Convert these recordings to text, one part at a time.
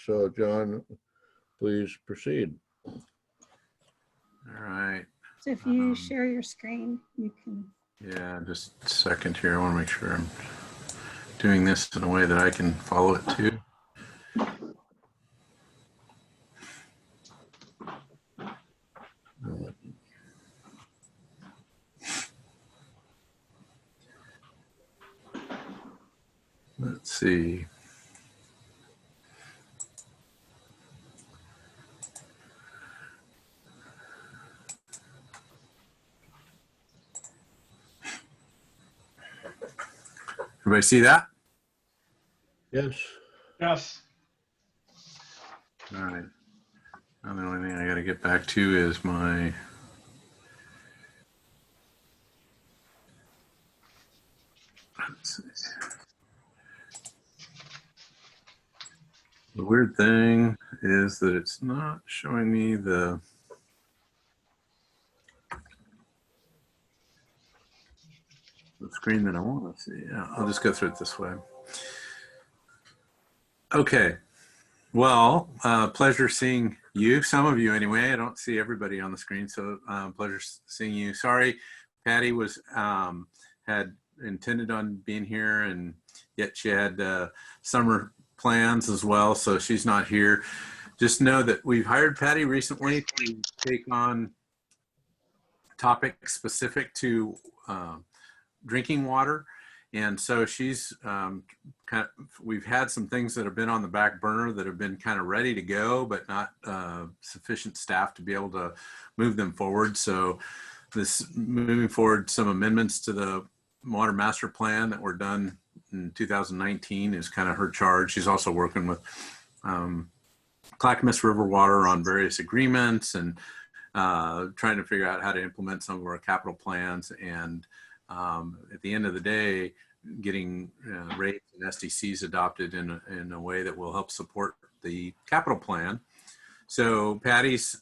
So John, please proceed. All right. So if you share your screen, you can. Yeah, just a second here. I want to make sure I'm doing this in a way that I can follow it too. Let's see. Everybody see that? Yes. Yes. All right. Now the only thing I got to get back to is my the weird thing is that it's not showing me the screen that I want to see. Yeah, I'll just go through it this way. Okay. Well, pleasure seeing you. Some of you anyway. I don't see everybody on the screen, so pleasure seeing you. Sorry, Patty was had intended on being here, and yet she had summer plans as well, so she's not here. Just know that we've hired Patty recently to take on topics specific to drinking water. And so she's we've had some things that have been on the back burner that have been kind of ready to go, but not sufficient staff to be able to move them forward. So this moving forward, some amendments to the Water Master Plan that were done in 2019 is kind of her charge. She's also working with Clackamas River Water on various agreements and trying to figure out how to implement some of our capital plans. And at the end of the day, getting rates and SDCs adopted in a way that will help support the capital plan. So Patty's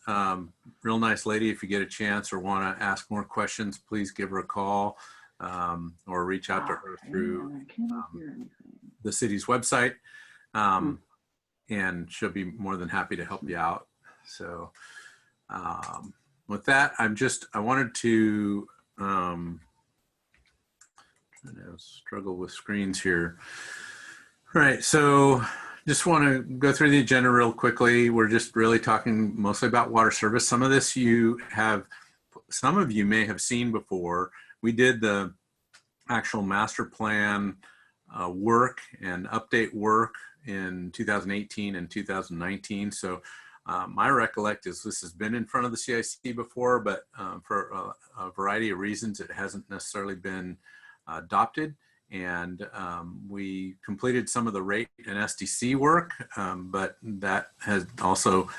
real nice lady. If you get a chance or want to ask more questions, please give her a call or reach out to her through the city's website. And she'll be more than happy to help you out. So with that, I wanted to struggle with screens here. All right, so just want to go through the agenda real quickly. We're just really talking mostly about water service. Some of this some of you may have seen before. We did the actual master plan work and update work in 2018 and 2019. So my recollect is this has been in front of the CIC before, but for a variety of reasons, it hasn't necessarily been adopted. And we completed some of the rate and SDC work, but that has also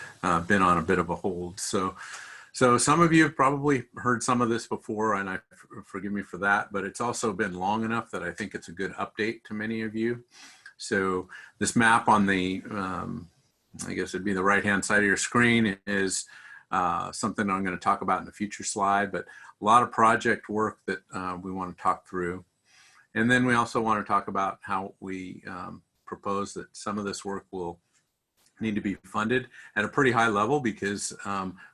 been on a bit of a hold. So some of you have probably heard some of this before, and forgive me for that, but it's also been long enough that I think it's a good update to many of you. So this map on the, I guess it'd be the right-hand side of your screen is something I'm going to talk about in a future slide, but a lot of project work that we want to talk through. And then we also want to talk about how we propose that some of this work will need to be funded at a pretty high level because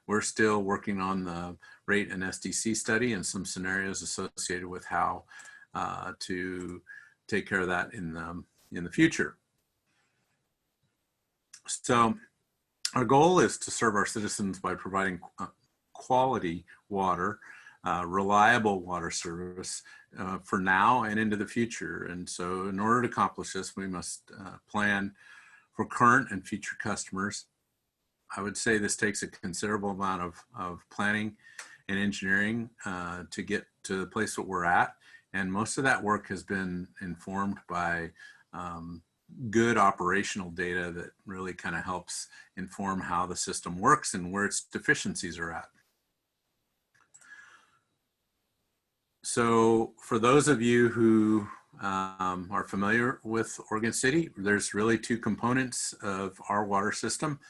we're still working on the rate and SDC study and some scenarios associated with how to take care of that in the future. So our goal is to serve our citizens by providing quality water, reliable water service for now and into the future. And so in order to accomplish this, we must plan for current and future customers. I would say this takes a considerable amount of planning and engineering to get to the place that we're at. And most of that work has been informed by good operational data that really kind of helps inform how the system works and where its deficiencies are at. So for those of you who are familiar with Oregon City, there's really two components of our water system.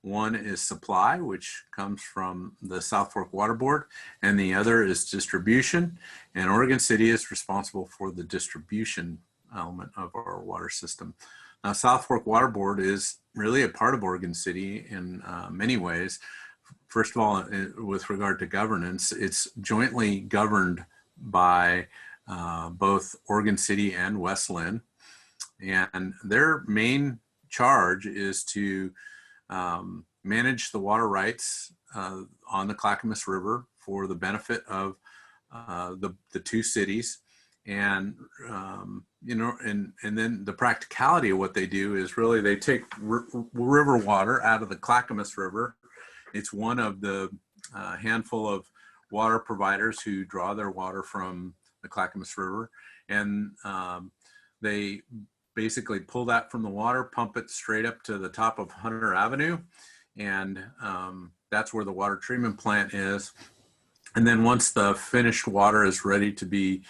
One is supply, which comes from the South Fork Water Board, and the other is distribution. And Oregon City is responsible for the distribution element of our water system. South Fork Water Board is really a part of Oregon City in many ways. First of all, with regard to governance, it's jointly governed by both Oregon City and West Linn. And their main charge is to manage the water rights on the Clackamas River for the benefit of the two cities. And and then the practicality of what they do is really they take river water out of the Clackamas River. It's one of the handful of water providers who draw their water from the Clackamas River, and they basically pull that from the water, pump it straight up to the top of Hunter Avenue, and that's where the water treatment plant is. And then once the finished water is ready to be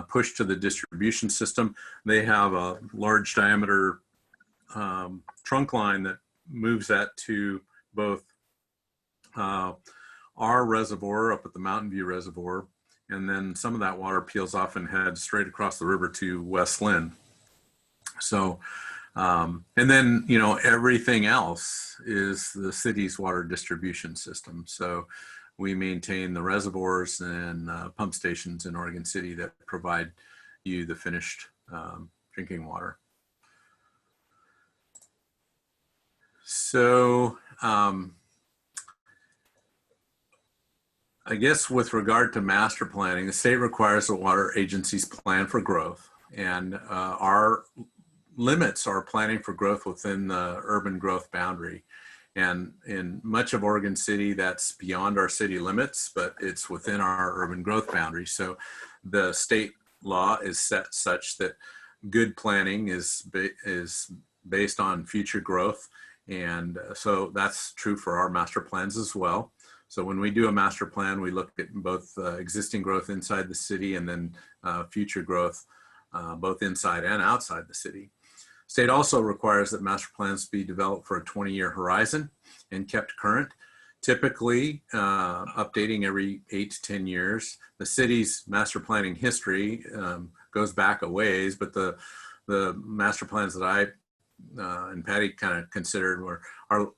pushed to the distribution system, they have a large diameter trunk line that moves that to both our reservoir up at the Mountain View Reservoir, and then some of that water peels off and heads straight across the river to West Linn. So, and then, everything else is the city's water distribution system. So we maintain the reservoirs and pump stations in Oregon City that provide you the finished drinking water. So I guess with regard to master planning, the state requires the water agencies plan for growth, and our limits are planning for growth within the urban growth boundary. And in much of Oregon City, that's beyond our city limits, but it's within our urban growth boundary. So the state law is set such that good planning is based on future growth. And so that's true for our master plans as well. So when we do a master plan, we look at both existing growth inside the city and then future growth, both inside and outside the city. State also requires that master plans be developed for a 20-year horizon and kept current, typically updating every 8 to 10 years. The city's master planning history goes back a ways, but the master plans that I and Patty kind of considered were our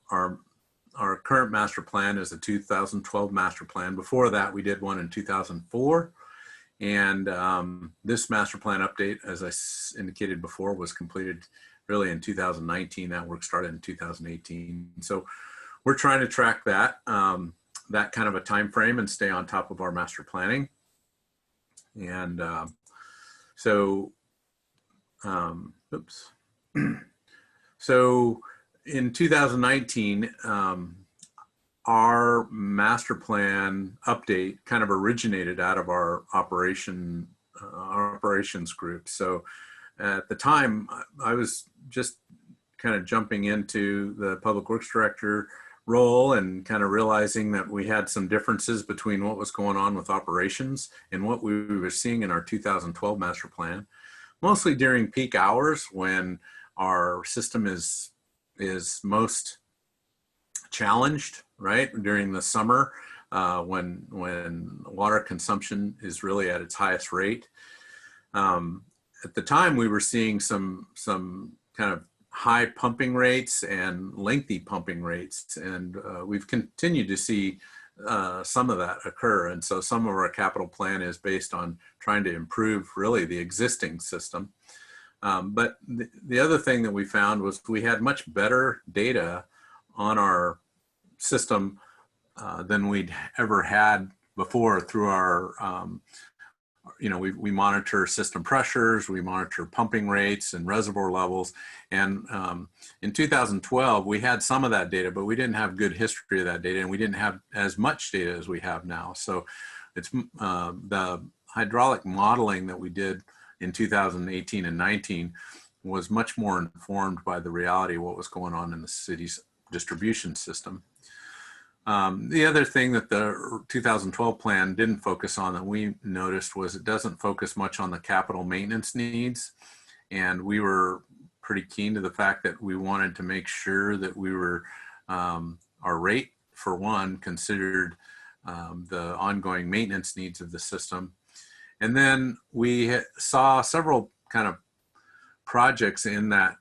current master plan is a 2012 master plan. Before that, we did one in 2004. And this master plan update, as I indicated before, was completed really in 2019. That work started in 2018. So we're trying to track that, that kind of a time frame and stay on top of our master planning. And oops. So in 2019, our master plan update kind of originated out of our operations group. So at the time, I was just kind of jumping into the public works director role and kind of realizing that we had some differences between what was going on with operations and what we were seeing in our 2012 master plan, mostly during peak hours when our system is most challenged, right? During the summer, when water consumption is really at its highest rate. At the time, we were seeing some kind of high pumping rates and lengthy pumping rates, and we've continued to see some of that occur. And so some of our capital plan is based on trying to improve really the existing system. But the other thing that we found was we had much better data on our system than we'd ever had before through our, we monitor system pressures, we monitor pumping rates and reservoir levels. And in 2012, we had some of that data, but we didn't have good history of that data, and we didn't have as much data as we have now. So it's the hydraulic modeling that we did in 2018 and 19 was much more informed by the reality of what was going on in the city's distribution system. The other thing that the 2012 plan didn't focus on that we noticed was it doesn't focus much on the capital maintenance needs. And we were pretty keen to the fact that we wanted to make sure that we were, our rate for one, considered the ongoing maintenance needs of the system. And then we saw several kind of projects in that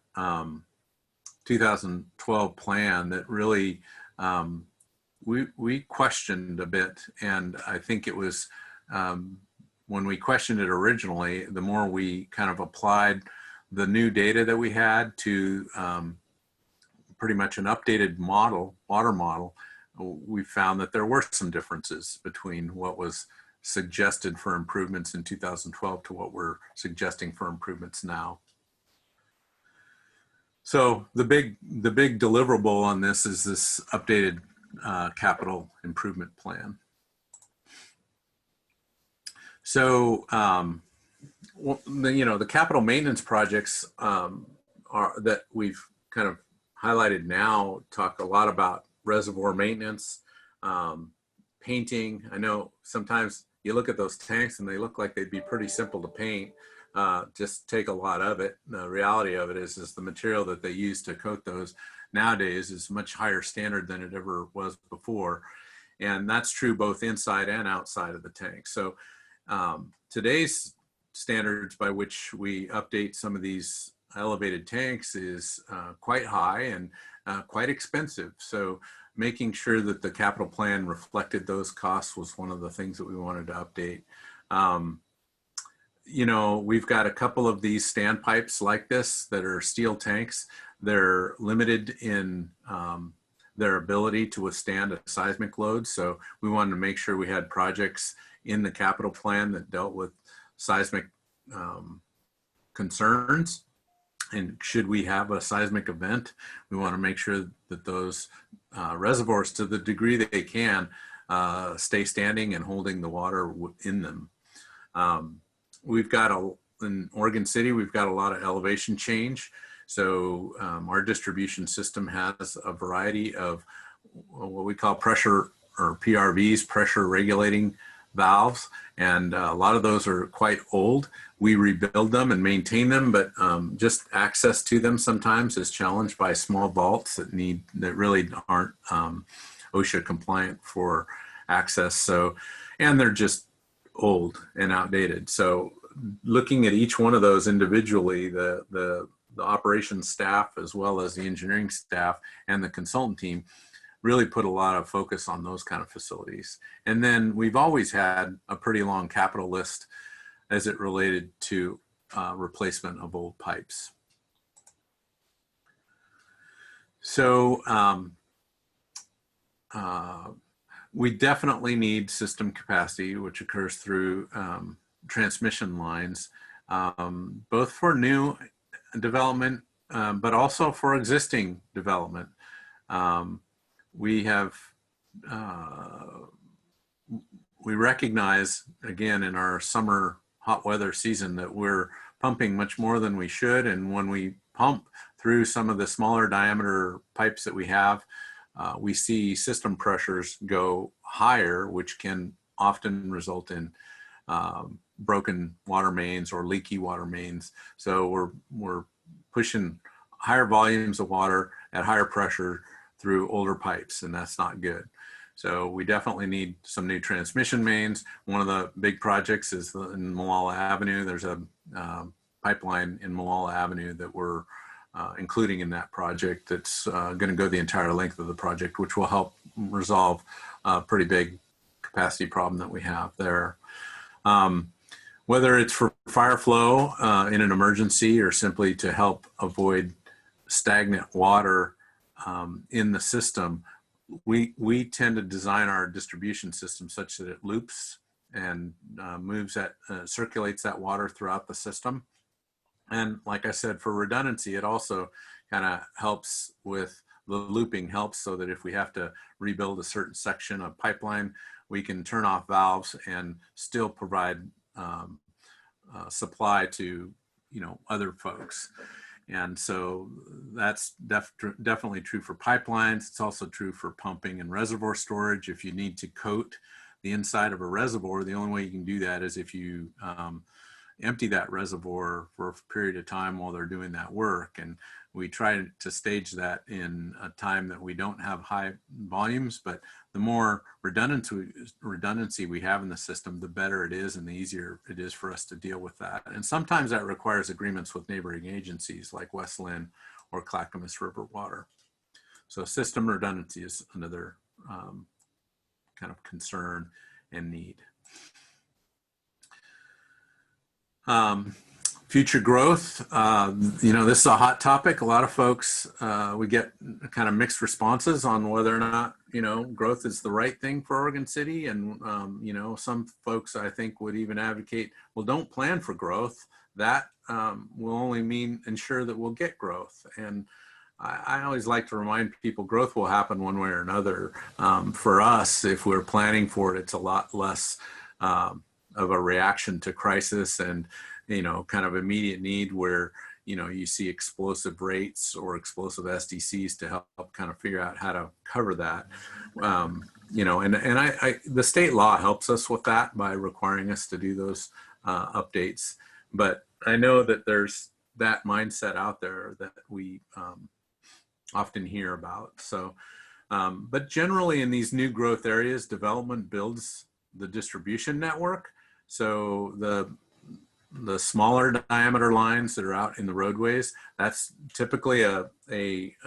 2012 plan that really we questioned a bit, and I think it was when we questioned it originally, the more we kind of applied the new data that we had to pretty much an updated water model, we found that there were some differences between what was suggested for improvements in 2012 to what we're suggesting for improvements now. So the big deliverable on this is this updated capital improvement plan. So the capital maintenance projects that we've kind of highlighted now talk a lot about reservoir maintenance, painting. I know sometimes you look at those tanks and they look like they'd be pretty simple to paint. Just take a lot of it. The reality of it is the material that they use to coat those nowadays is much higher standard than it ever was before. And that's true both inside and outside of the tank. So today's standards by which we update some of these elevated tanks is quite high and quite expensive. So making sure that the capital plan reflected those costs was one of the things that we wanted to update. We've got a couple of these standpipes like this that are steel tanks. They're limited in their ability to withstand a seismic load. So we wanted to make sure we had projects in the capital plan that dealt with seismic concerns. And should we have a seismic event, we want to make sure that those reservoirs, to the degree that they can, stay standing and holding the water in them. We've got in Oregon City, we've got a lot of elevation change. So our distribution system has a variety of what we call pressure, or PRVs, pressure regulating valves. And a lot of those are quite old. We rebuild them and maintain them, but just access to them sometimes is challenged by small vaults that really aren't OSHA compliant for access. So, and they're just old and outdated. So looking at each one of those individually, the operations staff, as well as the engineering staff and the consultant team, really put a lot of focus on those kind of facilities. And then we've always had a pretty long capital list as it related to replacement of old pipes. So we definitely need system capacity, which occurs through transmission lines, both for new development, but also for existing development. We recognize, again, in our summer hot weather season, that we're pumping much more than we should. And when we pump through some of the smaller diameter pipes that we have, we see system pressures go higher, which can often result in broken water mains or leaky water mains. So we're pushing higher volumes of water at higher pressure through older pipes, and that's not good. So we definitely need some new transmission mains. One of the big projects is in Molalla Avenue. There's a pipeline in Molalla Avenue that we're including in that project that's going to go the entire length of the project, which will help resolve a pretty big capacity problem that we have there. Whether it's for fire flow in an emergency or simply to help avoid stagnant water in the system, we tend to design our distribution system such that it loops and circulates that water throughout the system. And like I said, for redundancy, it also kind of helps with the looping, helps so that if we have to rebuild a certain section of pipeline, we can turn off valves and still provide supply to other folks. And so that's definitely true for pipelines. It's also true for pumping and reservoir storage. If you need to coat the inside of a reservoir, the only way you can do that is if you empty that reservoir for a period of time while they're doing that work. And we try to stage that in a time that we don't have high volumes, but the more redundancy we have in the system, the better it is and the easier it is for us to deal with that. And sometimes that requires agreements with neighboring agencies like West Lynn or Clackamas River Water. So system redundancy is another kind of concern and need. Future growth, you know, this is a hot topic. A lot of folks, we get kind of mixed responses on whether or not, you know, growth is the right thing for Oregon City. And, you know, some folks I think would even advocate, well, don't plan for growth. That will only ensure that we'll get growth. And I always like to remind people growth will happen one way or another. For us, if we're planning for it, it's a lot less of a reaction to crisis and, you know, kind of immediate need where, you know, you see explosive rates or explosive SDCs to help kind of figure out how to cover that. You know, and the state law helps us with that by requiring us to do those updates. But I know that there's that mindset out there that we often hear about. So, but generally in these new growth areas, development builds the distribution network. So the smaller diameter lines that are out in the roadways, that's typically a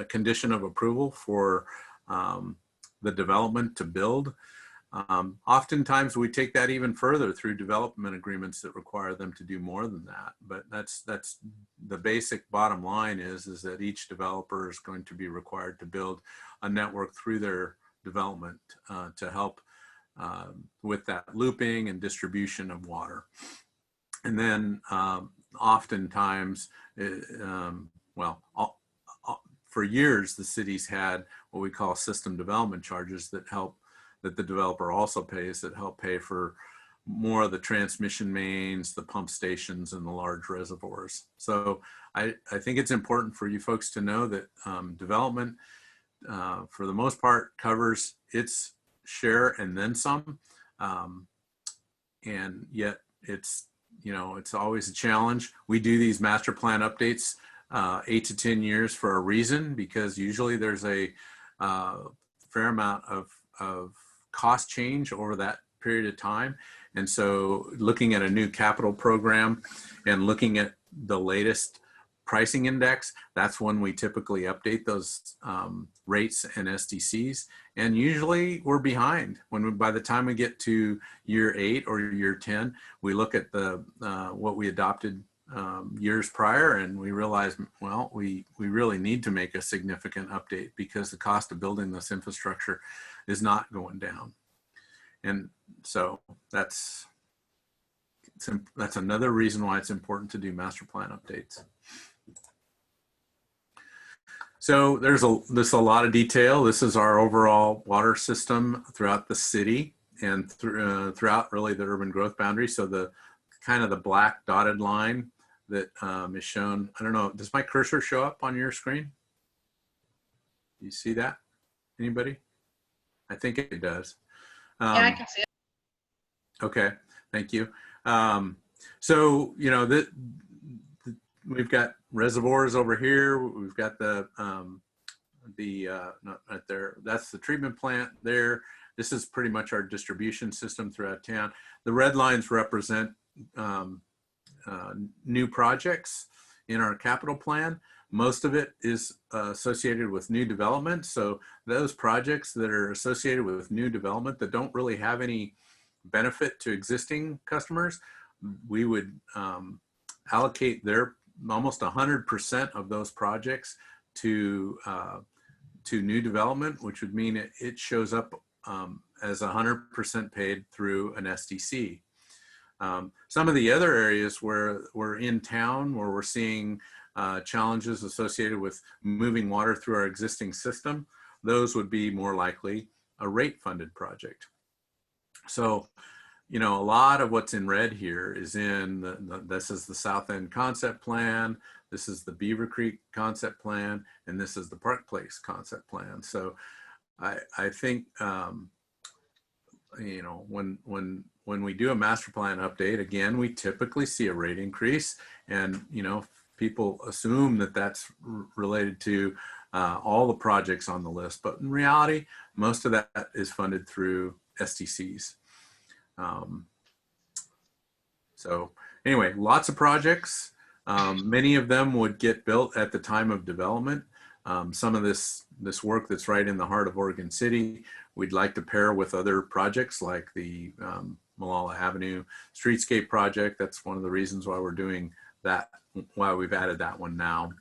condition of approval for the development to build. Oftentimes we take that even further through development agreements that require them to do more than that. But that's the basic bottom line is that each developer is going to be required to build a network through their development to help with that looping and distribution of water. And then oftentimes, for years, the city's had what we call system development charges that the developer also pays, that help pay for more of the transmission mains, the pump stations, and the large reservoirs. So I think it's important for you folks to know that development, for the most part, covers its share and then some. And yet it's, you know, it's always a challenge. We do these master plan updates 8 to 10 years for a reason, because usually there's a fair amount of cost change over that period of time. And so looking at a new capital program and looking at the latest pricing index, that's when we typically update those rates and SDCs. And usually we're behind. By the time we get to year 8 or year 10, we look at the what we adopted years prior, and we realize, well, we really need to make a significant update because the cost of building this infrastructure is not going down. And so that's another reason why it's important to do master plan updates. So there's a lot of detail. This is our overall water system throughout the city and throughout really the urban growth boundary. So the kind of the black dotted line that is shown, I don't know, does my cursor show up on your screen? Do you see that? Anybody? I think it does. Yeah, I can see it. Okay, thank you. So, you know, we've got reservoirs over here. We've got not right there. That's the treatment plant there. This is pretty much our distribution system throughout town. The red lines represent new projects in our capital plan. Most of it is associated with new development. So those projects that are associated with new development that don't really have any benefit to existing customers, we would allocate almost 100% of those projects to new development, which would mean it shows up as 100% paid through an SDC. Some of the other areas where we're in town, where we're seeing challenges associated with moving water through our existing system, those would be more likely a rate-funded project. So, you know, a lot of what's in red here is this is the South End concept plan, this is the Beaver Creek concept plan, and this is the Park Place concept plan. So I think you know, when we do a master plan update, again, we typically see a rate increase, and, you know, people assume that that's related to all the projects on the list, but in reality, most of that is funded through SDCs. So anyway, lots of projects. Many of them would get built at the time of development. Some of this work that's right in the heart of Oregon City, we'd like to pair with other projects like the Malala Avenue Streetscape project. That's one of the reasons why we're doing that, why we've added that one now.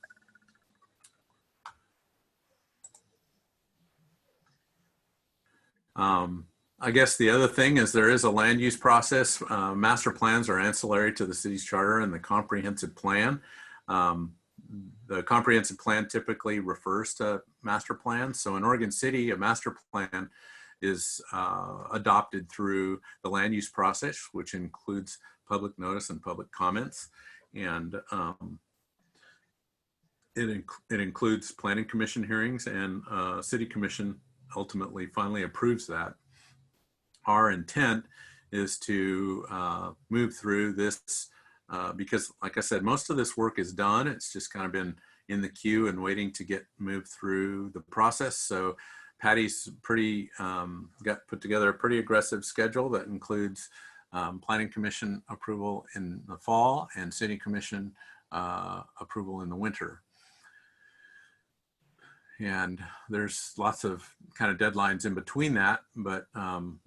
I guess the other thing is there is a land use process. Master plans are ancillary to the city's charter and the comprehensive plan. The comprehensive plan typically refers to master plans. So in Oregon City, a master plan is adopted through the land use process, which includes public notice and public comments. And it includes planning commission hearings, and city commission ultimately finally approves that. Our intent is to move through this because, like I said, most of this work is done. It's just kind of been in the queue and waiting to get moved through the process. So Patty's got put together a pretty aggressive schedule that includes planning commission approval in the fall and city commission approval in the winter. And there's lots of kind of deadlines in between that, but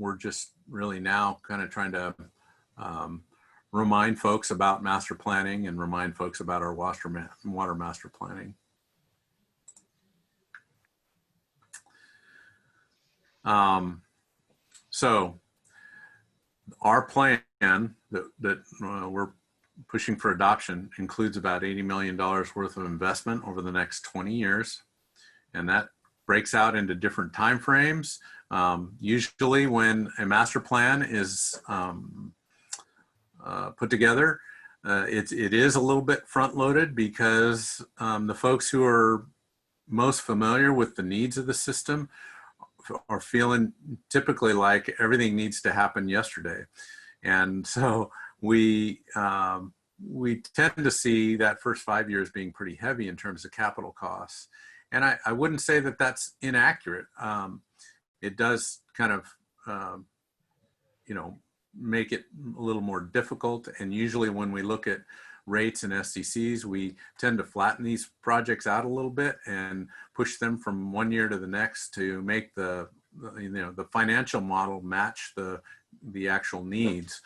we're just really now kind of trying to remind folks about master planning and remind folks about our water master planning. So our plan that we're pushing for adoption includes about $80 million worth of investment over the next 20 years. And that breaks out into different time frames. Usually when a master plan is put together, it is a little bit front loaded because the folks who are most familiar with the needs of the system are feeling typically like everything needs to happen yesterday. And so we tend to see that first 5 years being pretty heavy in terms of capital costs. And I wouldn't say that that's inaccurate. It does kind of, you know, make it a little more difficult. And usually when we look at rates and SDCs, we tend to flatten these projects out a little bit and push them from one year to the next to make the financial model match the actual needs.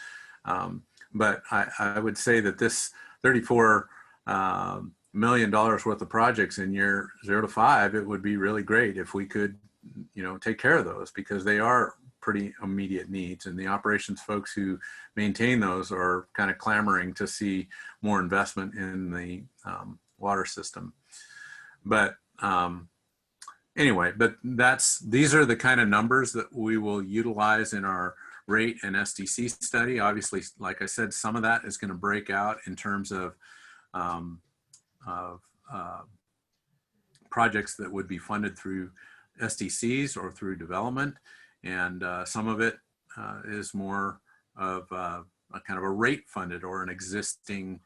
But I would say that this $34 million worth of projects in year 0 to 5, it would be really great if we could, you know, take care of those, because they are pretty immediate needs, and the operations folks who maintain those are kind of clamoring to see more investment in the water system. But anyway, but these are the kind of numbers that we will utilize in our rate and SDC study. Obviously, like I said, some of that is going to break out in terms of projects that would be funded through SDCs or through development, and some of it is more of a kind of a rate funded or an existing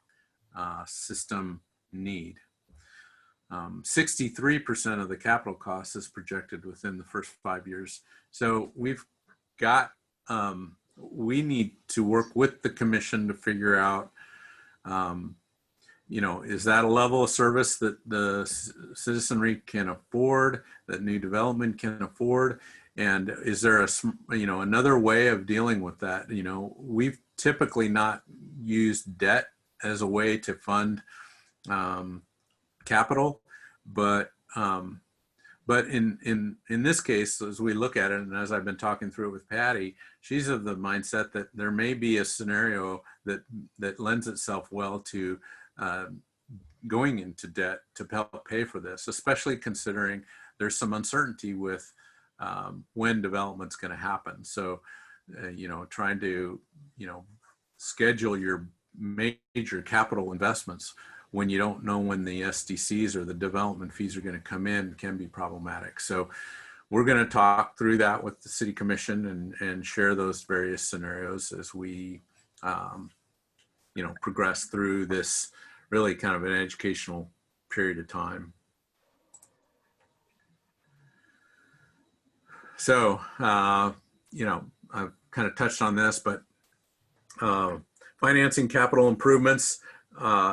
system need. 63% of the capital cost is projected within the first 5 years. So we've got, we need to work with the commission to figure out, you know, is that a level of service that the citizenry can afford, that new development can afford? And is there another way of dealing with that? You know, we've typically not used debt as a way to fund capital, but in this case, as we look at it, and as I've been talking through it with Patty, she's of the mindset that there may be a scenario that lends itself well to going into debt to help pay for this, especially considering there's some uncertainty with when development's going to happen. So, you know, trying to, you know, schedule your major capital investments when you don't know when the SDCs or the development fees are going to come in can be problematic. So we're going to talk through that with the City Commission and share those various scenarios as we, progress through this really kind of an educational period of time. So, I've kind of touched on this, but financing capital improvements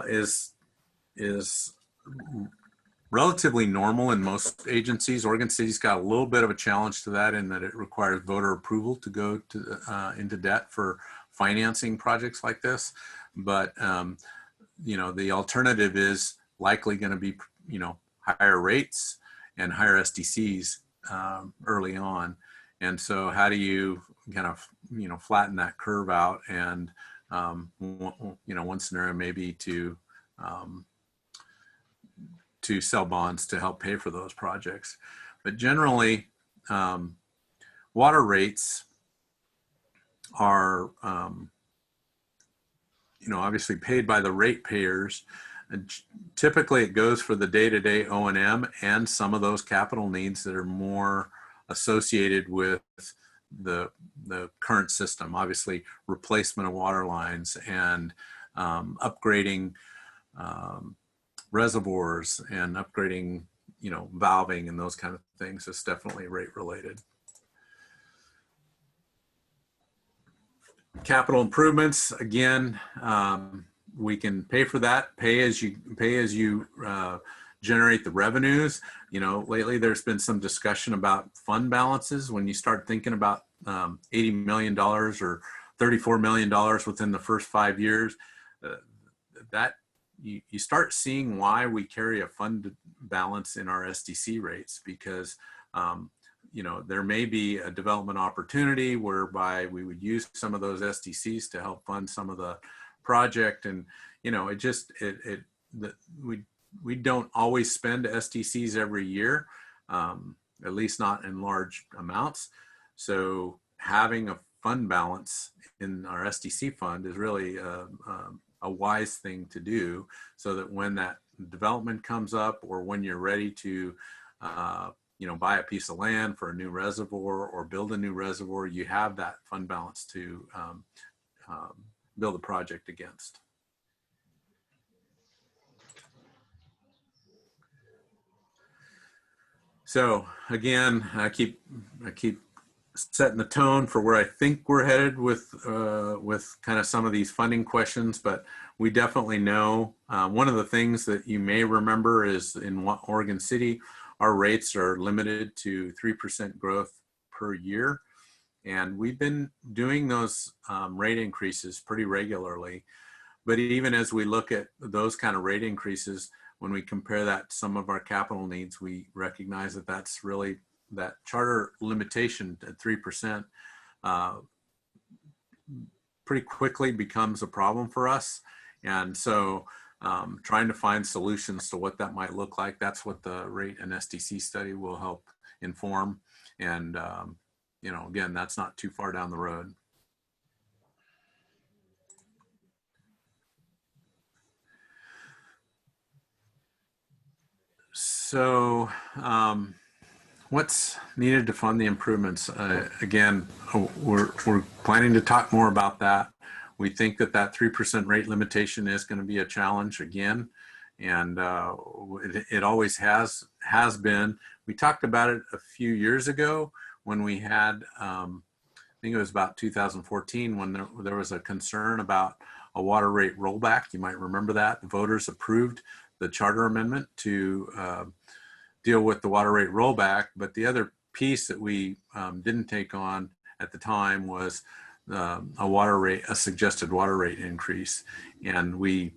is relatively normal in most agencies. Oregon City's got a little bit of a challenge to that in that it requires voter approval to go to into debt for financing projects like this. But the alternative is likely going to be higher rates and higher SDCs early on. And so how do you kind of flatten that curve out? And one scenario may be to sell bonds to help pay for those projects. But generally, water rates are obviously paid by the ratepayers. And typically it goes for the day-to-day O&M and some of those capital needs that are more associated with the current system. Obviously replacement of water lines and upgrading reservoirs and upgrading, valving and those kind of things is definitely rate related. Capital improvements, again, we can pay for that, pay as you generate the revenues. Lately there's been some discussion about fund balances. When you start thinking about $80 million or $34 million within the first 5 years, that you start seeing why we carry a fund balance in our SDC rates, because there may be a development opportunity whereby we would use some of those SDCs to help fund some of the project. And, we don't always spend SDCs every year, at least not in large amounts. So having a fund balance in our SDC fund is really a wise thing to do, so that when that development comes up or when you're ready to buy a piece of land for a new reservoir or build a new reservoir, you have that fund balance to build a project against. So again, I keep setting the tone for where I think we're headed with kind of some of these funding questions, but we definitely know one of the things that you may remember is in Oregon City, our rates are limited to 3% growth per year. And we've been doing those rate increases pretty regularly. But even as we look at those kind of rate increases, when we compare that to some of our capital needs, we recognize that that's really that charter limitation at 3% pretty quickly becomes a problem for us. And so trying to find solutions to what that might look like, that's what the rate and SDC study will help inform. And, again, that's not too far down the road. So what's needed to fund the improvements? Again, we're planning to talk more about that. We think that 3% rate limitation is going to be a challenge again, and it always has been. We talked about it a few years ago when we had, I think it was about 2014, when there was a concern about a water rate rollback. You might remember that. The voters approved the charter amendment to deal with the water rate rollback, but the other piece that we didn't take on at the time was a suggested water rate increase. And we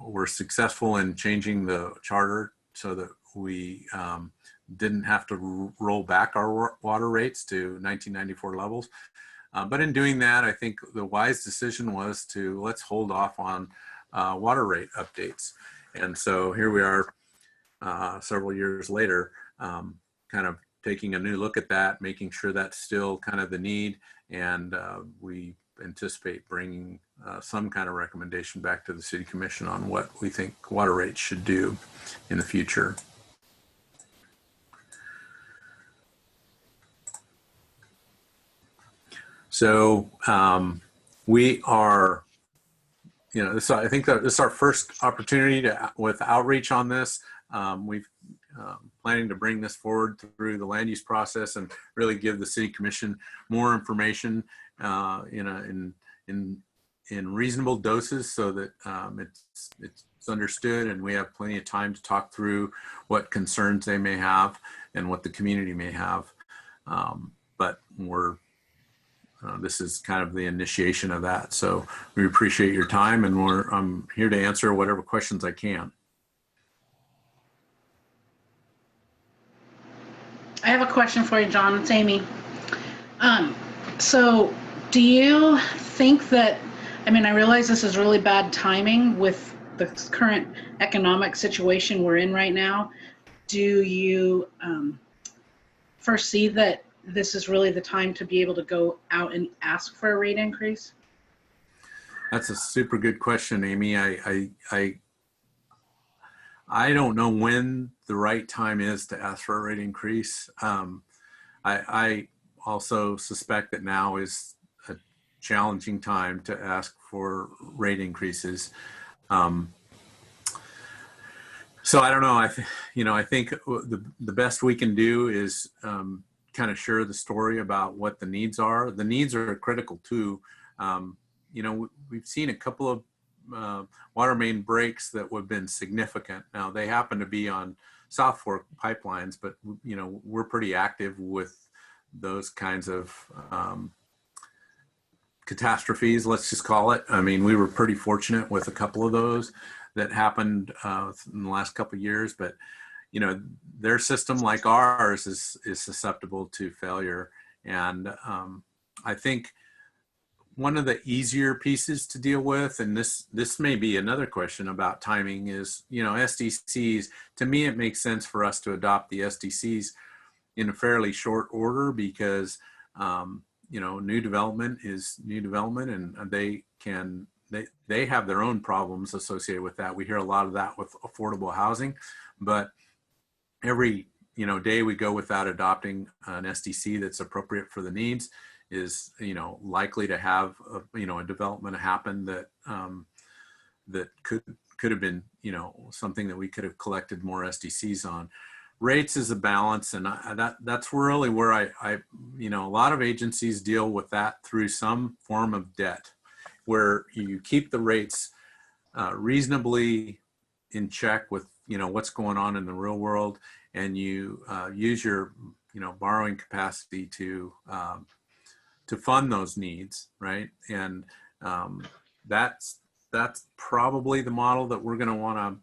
were successful in changing the charter so that we didn't have to roll back our water rates to 1994 levels. But in doing that, I think the wise decision was to let's hold off on water rate updates. And so here we are several years later, kind of taking a new look at that, making sure that's still kind of the need. And we anticipate bringing some kind of recommendation back to the City Commission on what we think water rates should do in the future. So we are, I think that this is our first opportunity with outreach on this. We've planning to bring this forward through the land use process and really give the city commission more information in reasonable doses, so that it's understood and we have plenty of time to talk through what concerns they may have and what the community may have. But this is kind of the initiation of that. So we appreciate your time, and I'm here to answer whatever questions I can. I have a question for you, John. It's Amy. So do you think that, I mean, I realize this is really bad timing with the current economic situation we're in right now. Do you foresee that this is really the time to be able to go out and ask for a rate increase? That's a super good question, Amy. I don't know when the right time is to ask for a rate increase. I also suspect that now is a challenging time to ask for rate increases. So I don't know. I think the best we can do is kind of share the story about what the needs are. The needs are critical too. We've seen a couple of water main breaks that have been significant. Now they happen to be on South Fork pipelines, but we're pretty active with those kinds of catastrophes, let's just call it. I mean, we were pretty fortunate with a couple of those that happened in the last couple of years, but their system, like ours, is susceptible to failure. And I think one of the easier pieces to deal with, and this may be another question about timing, is SDCs. To me, it makes sense for us to adopt the SDCs in a fairly short order, because new development is new development, and they have their own problems associated with that. We hear a lot of that with affordable housing, but every day we go without adopting an SDC that's appropriate for the needs is likely to have a development happen that that could have been something that we could have collected more SDCs on. Rates is a balance, and that's really where I a lot of agencies deal with that through some form of debt, where you keep the rates reasonably in check with what's going on in the real world, and you use your borrowing capacity to fund those needs, right? And that's probably the model that we're going to want to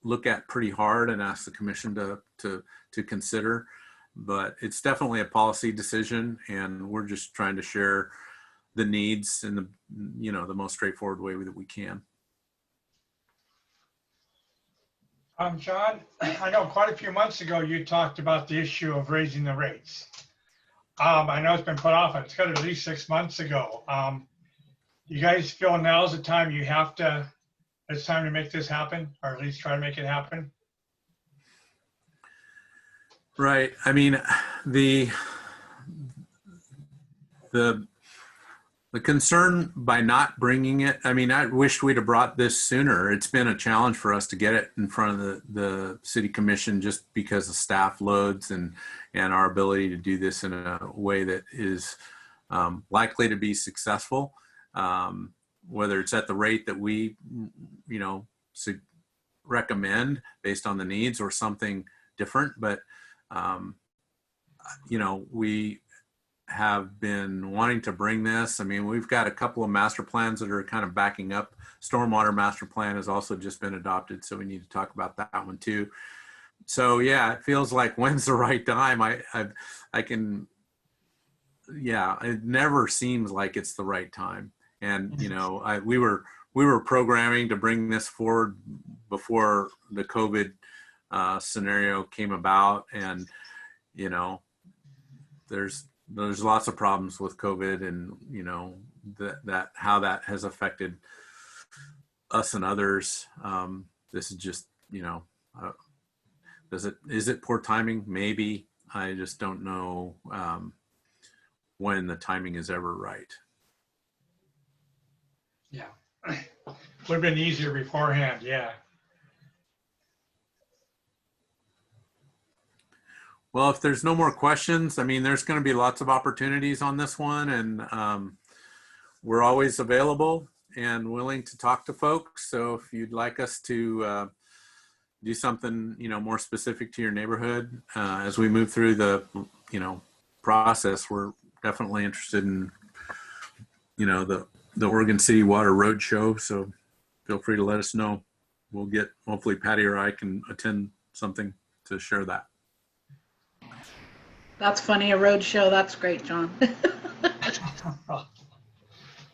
look at pretty hard and ask the commission to consider. But it's definitely a policy decision, and we're just trying to share the needs in the most straightforward way that we can. John, I know quite a few months ago you talked about the issue of raising the rates. I know it's been put off. It's got at least 6 months ago. You guys feel now's the time it's time to make this happen, or at least try to make it happen? Right. I mean, the concern by not bringing it, I mean, I wished we'd have brought this sooner. It's been a challenge for us to get it in front of the city commission, just because of staff loads and our ability to do this in a way that is likely to be successful, whether it's at the rate that we, recommend based on the needs, or something different. But, we have been wanting to bring this. I mean, we've got a couple of master plans that are kind of backing up. Stormwater master plan has also just been adopted, so we need to talk about that one too. So yeah, it feels like, when's the right time? It never seems like it's the right time. And we were programming to bring this forward before the COVID scenario came about, and there's lots of problems with COVID, and that how that has affected us and others. This is just is it poor timing? Maybe. I just don't know when the timing is ever right. Yeah. Would have been easier beforehand, yeah. Well, if there's no more questions, I mean, there's going to be lots of opportunities on this one, and we're always available and willing to talk to folks. So if you'd like us to do something, more specific to your neighborhood as we move through the, process, we're definitely interested in, the Oregon City Water Roadshow. So feel free to let us know. We'll get, hopefully Patty or I can attend something to share that. That's funny, a road show. That's great, John.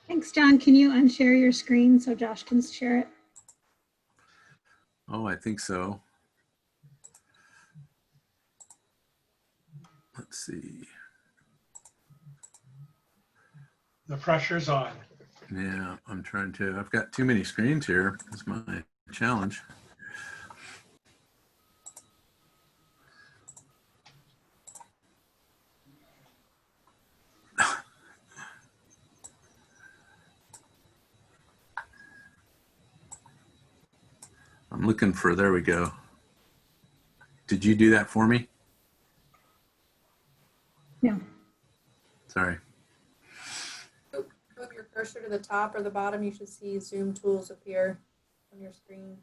Thanks, John. Can you unshare your screen so Josh can share it? Oh, I think so. Let's see. The pressure's on. Yeah, I'm trying to. I've got too many screens here. That's my challenge. I'm looking for, there we go. Did you do that for me? No. Sorry. Move your cursor to the top or the bottom, you should see Zoom tools appear on your screen.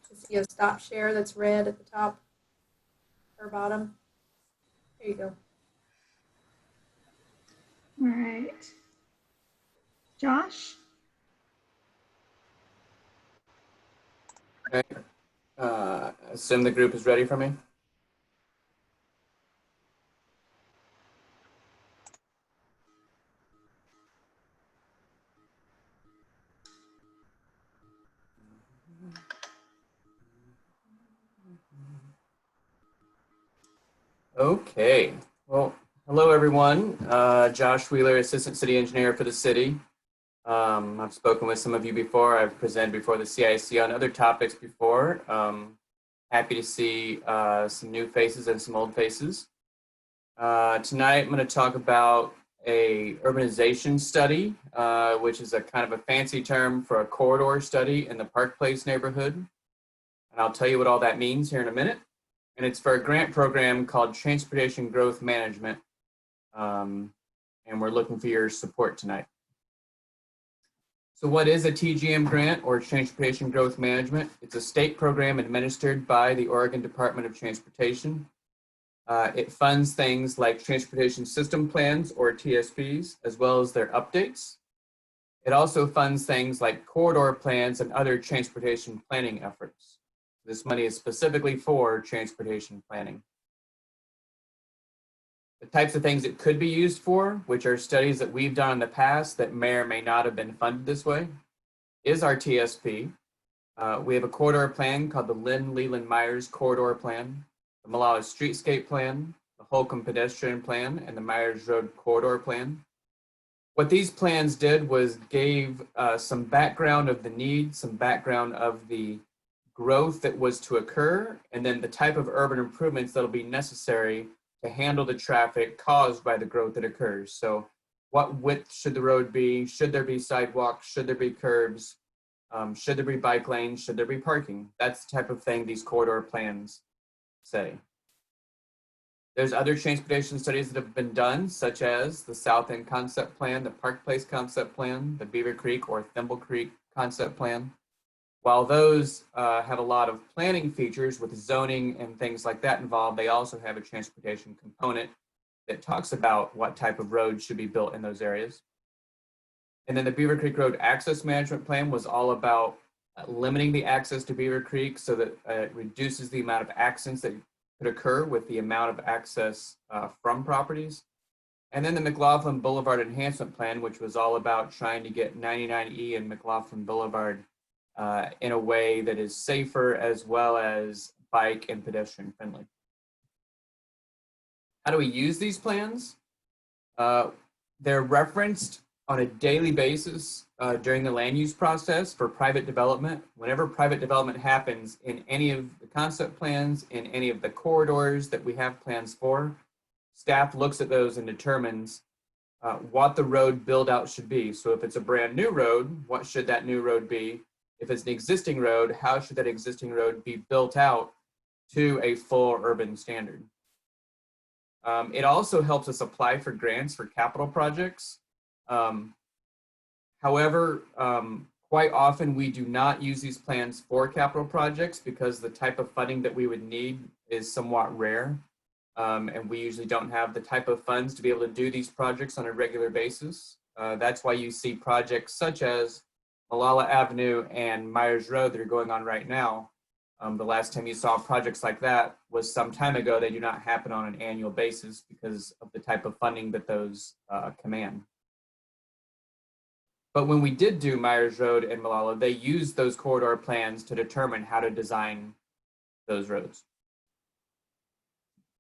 You should see a stop share that's red at the top or bottom. There you go. All right. Josh? Okay. Assume the group is ready for me. Okay. Well, hello everyone. Josh Wheeler, Assistant City Engineer for the city. I've spoken with some of you before. I've presented before the CIC on other topics before. Happy to see some new faces and some old faces. Tonight, I'm going to talk about a urbanization study, which is a kind of a fancy term for a corridor study in the Park Place neighborhood. And I'll tell you what all that means here in a minute. And it's for a grant program called Transportation Growth Management. And we're looking for your support tonight. So what is a TGM grant, or Transportation Growth Management? It's a state program administered by the Oregon Department of Transportation. It funds things like transportation system plans, or TSPs, as well as their updates. It also funds things like corridor plans and other transportation planning efforts. This money is specifically for transportation planning. The types of things it could be used for, which are studies that we've done in the past that may or may not have been funded this way, is our TSP. We have a corridor plan called the Lynn-Leland-Myers Corridor Plan, the Molalla Streetscape Plan, the Holcomb Pedestrian Plan, and the Myers Road Corridor Plan. What these plans did was gave some background of the need, some background of the growth that was to occur, and then the type of urban improvements that'll be necessary to handle the traffic caused by the growth that occurs. So what width should the road be? Should there be sidewalks? Should there be curbs? Should there be bike lanes? Should there be parking? That's the type of thing these corridor plans say. There's other transportation studies that have been done, such as the South End Concept Plan, the Park Place Concept Plan, the Beaver Creek or Thimble Creek Concept Plan. While those have a lot of planning features with zoning and things like that involved, they also have a transportation component that talks about what type of roads should be built in those areas. And then the Beaver Creek Road Access Management Plan was all about limiting the access to Beaver Creek so that it reduces the amount of accidents that could occur with the amount of access from properties. And then the McLaughlin Boulevard Enhancement Plan, which was all about trying to get 99E and McLaughlin Boulevard in a way that is safer as well as bike and pedestrian friendly. How do we use these plans? They're referenced on a daily basis during the land use process for private development. Whenever private development happens in any of the concept plans, in any of the corridors that we have plans for, staff looks at those and determines what the road build out should be. So if it's a brand new road, what should that new road be? If it's an existing road, how should that existing road be built out to a full urban standard? It also helps us apply for grants for capital projects. However, quite often we do not use these plans for capital projects because the type of funding that we would need is somewhat rare. And we usually don't have the type of funds to be able to do these projects on a regular basis. That's why you see projects such as Malala Avenue and Myers Road that are going on right now. The last time you saw projects like that was some time ago. They do not happen on an annual basis because of the type of funding that those command. But when we did do Myers Road and Malala, they used those corridor plans to determine how to design those roads.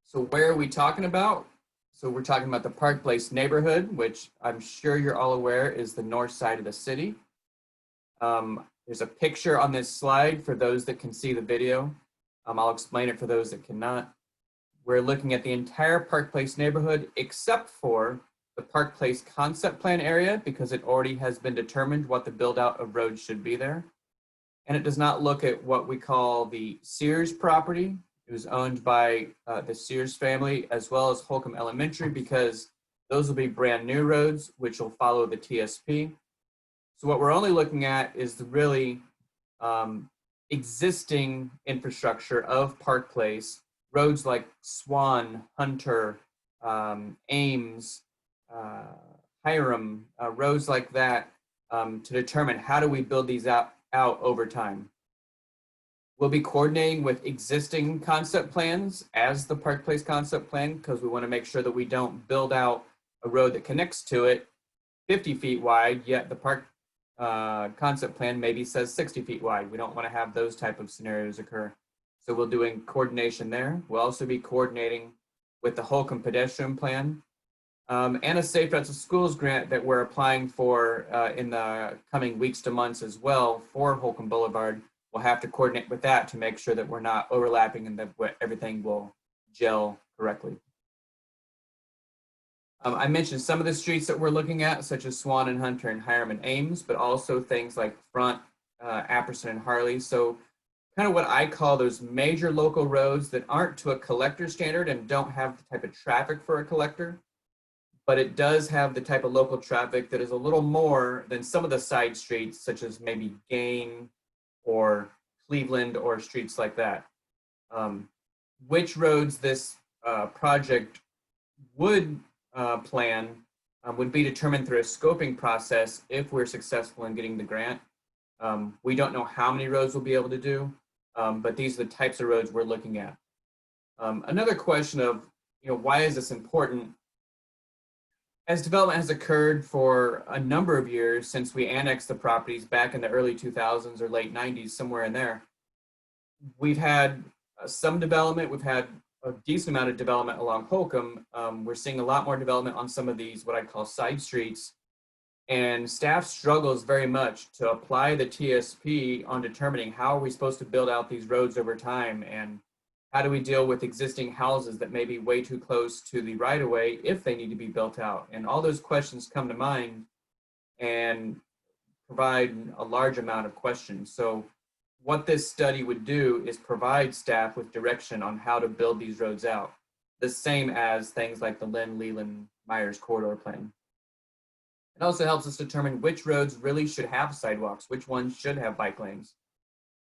So where are we talking about? So we're talking about the Park Place neighborhood, which I'm sure you're all aware is the north side of the city. There's a picture on this slide for those that can see the video. I'll explain it for those that cannot. We're looking at the entire Park Place neighborhood except for the Park Place concept plan area because it already has been determined what the build out of roads should be there. And it does not look at what we call the Sears property. It was owned by the Sears family as well as Holcomb Elementary because those will be brand new roads which will follow the TSP. So what we're only looking at is the really existing infrastructure of Park Place, roads like Swan, Hunter, Ames, Hiram, roads like that to determine how do we build these out over time. We'll be coordinating with existing concept plans as the Park Place concept plan because we want to make sure that we don't build out a road that connects to it 50 feet wide, yet the park concept plan maybe says 60 feet wide. We don't want to have those type of scenarios occur. So we'll doing coordination there. We'll also be coordinating with the Holcomb pedestrian plan and a Safe Routes to Schools grant that we're applying for in the coming weeks to months as well for Holcomb Boulevard. We'll have to coordinate with that to make sure that we're not overlapping and that everything will gel correctly. I mentioned some of the streets that we're looking at, such as Swan and Hunter and Hiram and Ames, but also things like Front, Apperson and Harley. So kind of what I call those major local roads that aren't to a collector standard and don't have the type of traffic for a collector, but it does have the type of local traffic that is a little more than some of the side streets, such as maybe Gain or Cleveland or streets like that. Which roads this project would plan would be determined through a scoping process if we're successful in getting the grant. We don't know how many roads we'll be able to do, but these are the types of roads we're looking at. Another question of, why is this important? As development has occurred for a number of years since we annexed the properties back in the early 2000s or late 90s, somewhere in there, we've had some development, we've had a decent amount of development along Holcomb. We're seeing a lot more development on some of these, what I call side streets. And staff struggles very much to apply the TSP on determining how are we supposed to build out these roads over time and how do we deal with existing houses that may be way too close to the right of way if they need to be built out. And all those questions come to mind and provide a large amount of questions. So what this study would do is provide staff with direction on how to build these roads out, the same as things like the Lynn, Leland, Myers corridor plan. It also helps us determine which roads really should have sidewalks, which ones should have bike lanes.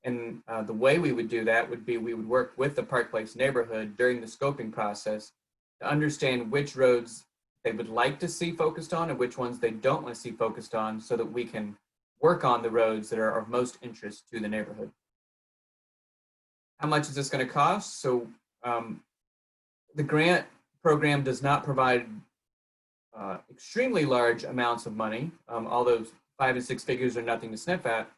And the way we would do that would be we would work with the Park Place neighborhood during the scoping process to understand which roads they would like to see focused on and which ones they don't want to see focused on so that we can work on the roads that are of most interest to the neighborhood. How much is this going to cost? So the grant program does not provide extremely large amounts of money. All those 5 and 6 figures are nothing to sniff at.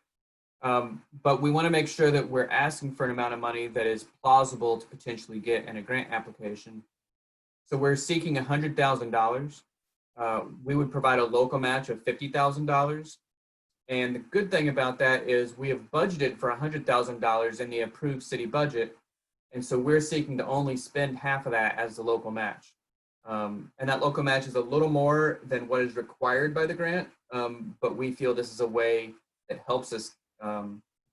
But we want to make sure that we're asking for an amount of money that is plausible to potentially get in a grant application. So we're seeking $100,000. We would provide a local match of $50,000. And the good thing about that is we have budgeted for $100,000 in the approved city budget. And so we're seeking to only spend half of that as the local match. And that local match is a little more than what is required by the grant, but we feel this is a way that helps us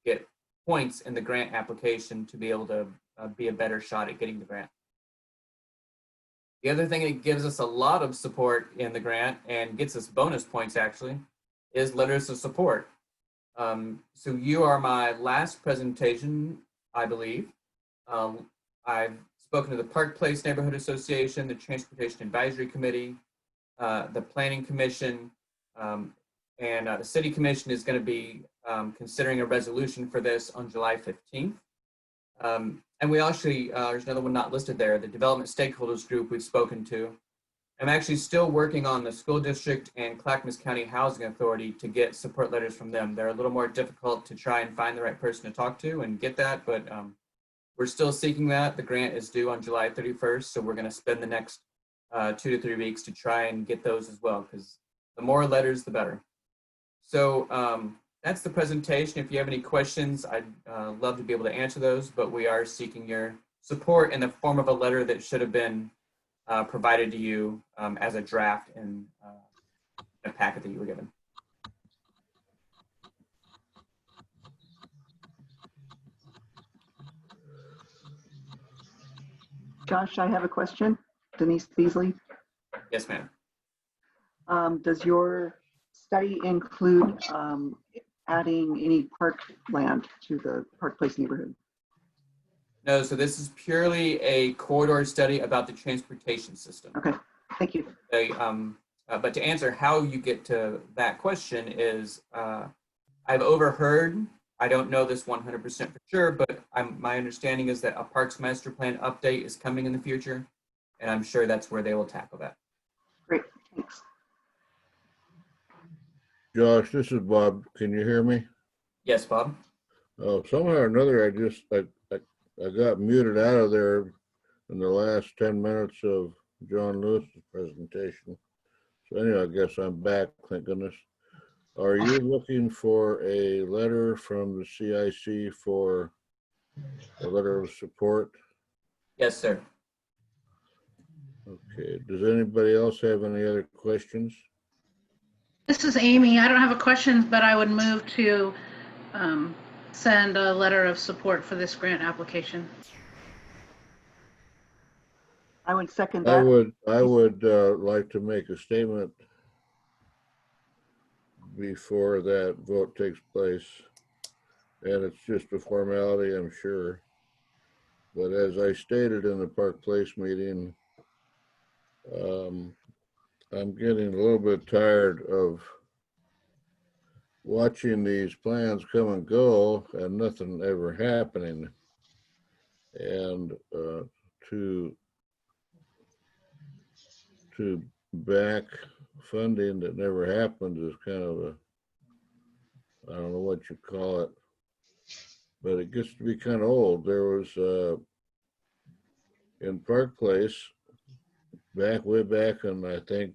get points in the grant application to be able to be a better shot at getting the grant. The other thing that gives us a lot of support in the grant and gets us bonus points actually is letters of support. So you are my last presentation, I believe. I've spoken to the Park Place Neighborhood Association, the Transportation Advisory Committee, the Planning Commission, and the City Commission is going to be considering a resolution for this on July 15th. And we actually, there's another one not listed there, the Development Stakeholders Group we've spoken to. I'm actually still working on the school district and Clackamas County Housing Authority to get support letters from them. They're a little more difficult to try and find the right person to talk to and get that, but we're still seeking that. The grant is due on July 31st, so we're going to spend the next 2 to 3 weeks to try and get those as well, because the more letters, the better. So that's the presentation. If you have any questions, I'd love to be able to answer those, but we are seeking your support in the form of a letter that should have been provided to you as a draft in a packet that you were given. Josh, I have a question. Denise Beasley. Yes, ma'am. Does your study include adding any park land to the Park Place neighborhood? No, so this is purely a corridor study about the transportation system. Okay, thank you. But to answer how you get to that question is, I've overheard, I don't know this 100% for sure, but my understanding is that a Parks Master Plan update is coming in the future, and I'm sure that's where they will tackle that. Great, thanks. Josh, this is Bob. Can you hear me? Yes, Bob. Oh, somehow or another, I got muted out of there in the last 10 minutes of John Lewis's presentation. So anyway, I guess I'm back, thank goodness. Are you looking for a letter from the CIC for a letter of support? Yes, sir. Okay, does anybody else have any other questions? This is Amy. I don't have a question, but I would move to send a letter of support for this grant application. I would second that. I would like to make a statement before that vote takes place. And it's just a formality, I'm sure. But as I stated in the Park Place meeting, I'm getting a little bit tired of watching these plans come and go and nothing ever happening. And to back funding that never happens is kind of a, I don't know what you call it, but it gets to be kind of old. There was in Park Place way back in, I think,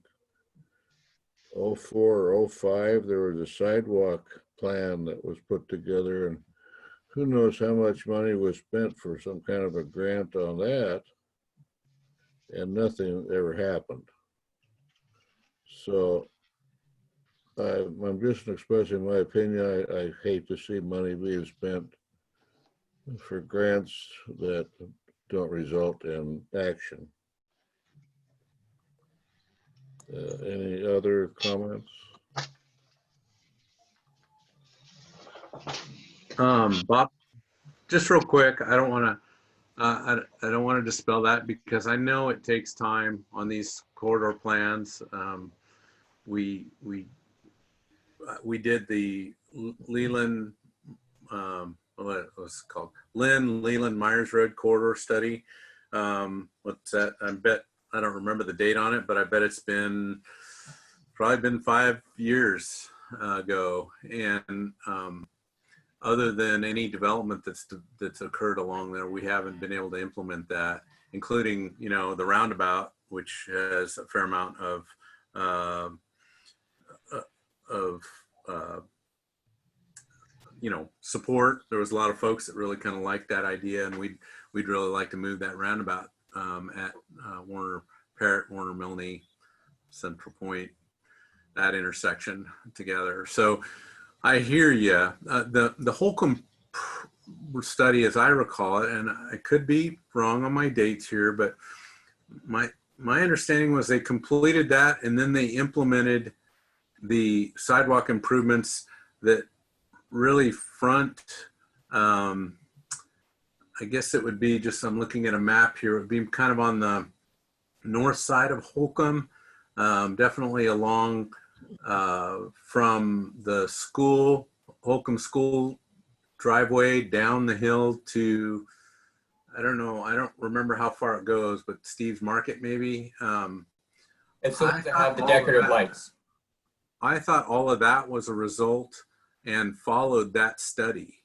04 or 05, there was a sidewalk plan that was put together, and who knows how much money was spent for some kind of a grant on that, and nothing ever happened. So I'm just expressing my opinion. I hate to see money being spent for grants that don't result in action. Any other comments? Bob, just real quick, I don't want to dispel that because I know it takes time on these corridor plans. We did the Leland, what was it called? Leland Myers Road corridor study. What's that? I don't remember the date on it, but I bet it's probably been 5 years ago. And other than any development that's occurred along there, we haven't been able to implement that, including, you know, the roundabout, which has a fair amount of you know, support. There was a lot of folks that really kind of liked that idea, and we'd really like to move that roundabout at Warner Parrott, Warner, Milne, Central Point, that intersection together. So I hear you. The Holcomb study, as I recall it, and I could be wrong on my dates here, but my understanding was they completed that and then they implemented the sidewalk improvements that really front, I guess it would be just, I'm looking at a map here, it would be kind of on the north side of Holcomb, definitely along from the school, Holcomb School driveway down the hill to, I don't know, I don't remember how far it goes, but Steve's Market maybe. It's the ones that have the decorative lights. I thought all of that was a result and followed that study.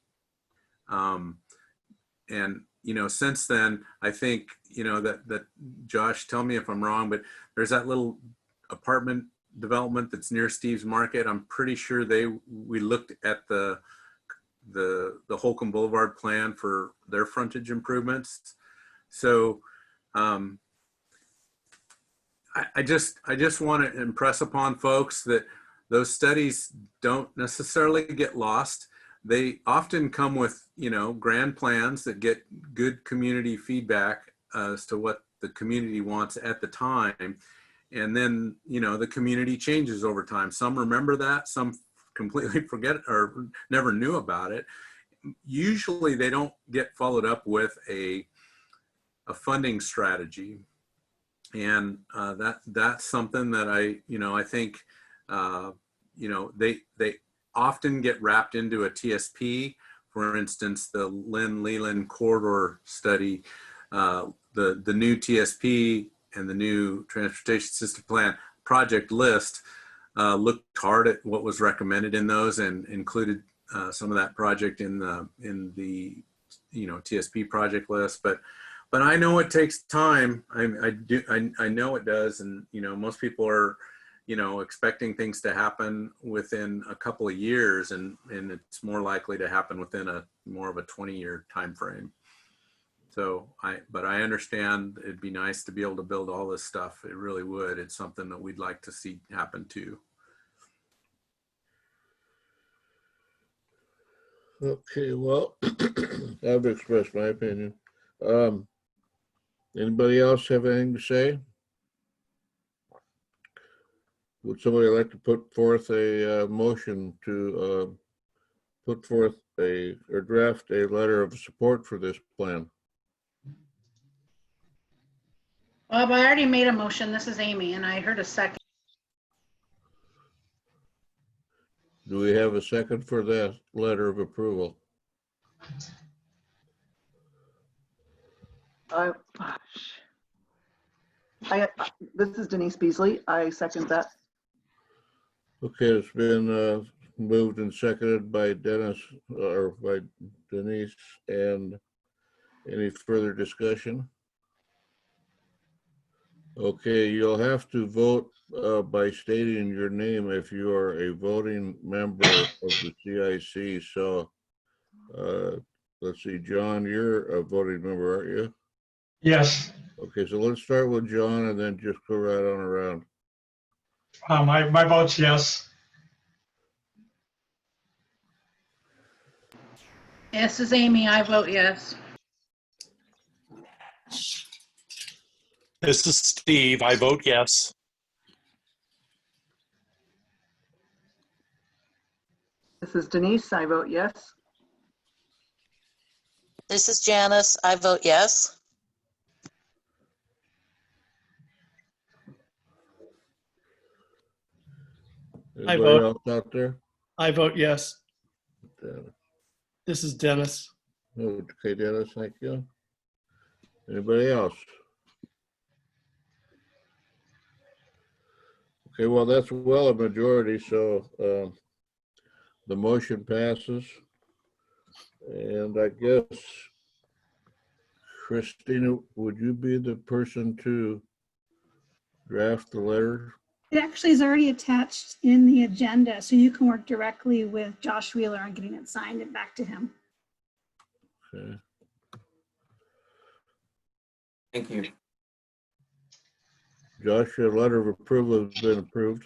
And, you know, since then, I think, you know, that Josh, tell me if I'm wrong, but there's that little apartment development that's near Steve's Market. I'm pretty sure we looked at the Holcomb Boulevard plan for their frontage improvements. So I just want to impress upon folks that those studies don't necessarily get lost. They often come with, you know, grand plans that get good community feedback as to what the community wants at the time. And then, you know, the community changes over time. Some remember that, some completely forget or never knew about it. Usually they don't get followed up with a funding strategy. And that's something that I think, you know, they often get wrapped into a TSP. For instance, the Lynn-Leland corridor study, the new TSP and the new transportation system plan project list looked hard at what was recommended in those and included some of that project in the you know, TSP project list. But I know it takes time. I know it does, and you know, most people are, you know, expecting things to happen within a couple of years, and it's more likely to happen within more of a 20-year time frame. So but I understand it'd be nice to be able to build all this stuff. It really would. It's something that we'd like to see happen too. Okay, well, I've expressed my opinion. Anybody else have anything to say? Would somebody like to put forth a motion to put forth or draft a letter of support for this plan? Bob, I already made a motion. This is Amy, and I heard a second. Do we have a second for that letter of approval? This is Denise Beasley. I second that. Okay, it's been moved and seconded by Dennis or by Denise. And any further discussion? Okay, you'll have to vote by stating your name if you are a voting member of the CIC. So let's see, John, you're a voting member, aren't you? Yes, Okay, so let's start with John and then just go right on around. my vote's yes. This is Amy. I vote yes. This is Steve. I vote yes. This is Denise. I vote yes. This is Janice. I vote yes. Anybody vote. else out there? I vote yes. Dennis. This is Dennis. Okay, Dennis, thank you. Anybody else? Okay, well, that's well a majority, so the motion passes. And I guess, Christina, would you be the person to draft the letter? It actually is already attached in the agenda, so you can work directly with Josh Wheeler on getting it signed and back to him. Okay. Thank you. Josh, your letter of approval has been approved.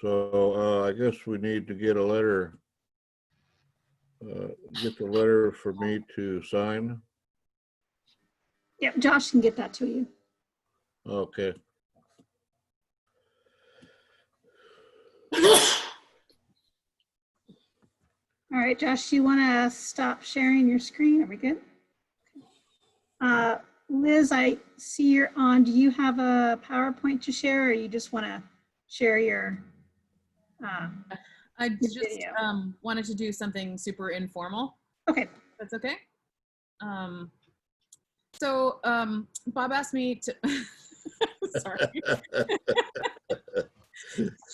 So I guess we need to get a letter, get the letter for me to sign. Yep, Josh can get that to you. Okay. All right, Josh, you want to stop sharing your screen? Are we good? Liz, I see you're on. Do you have a PowerPoint to share, or you just want to share your I just video? wanted to do something super informal. Okay. That's okay. So Bob asked me to, sorry,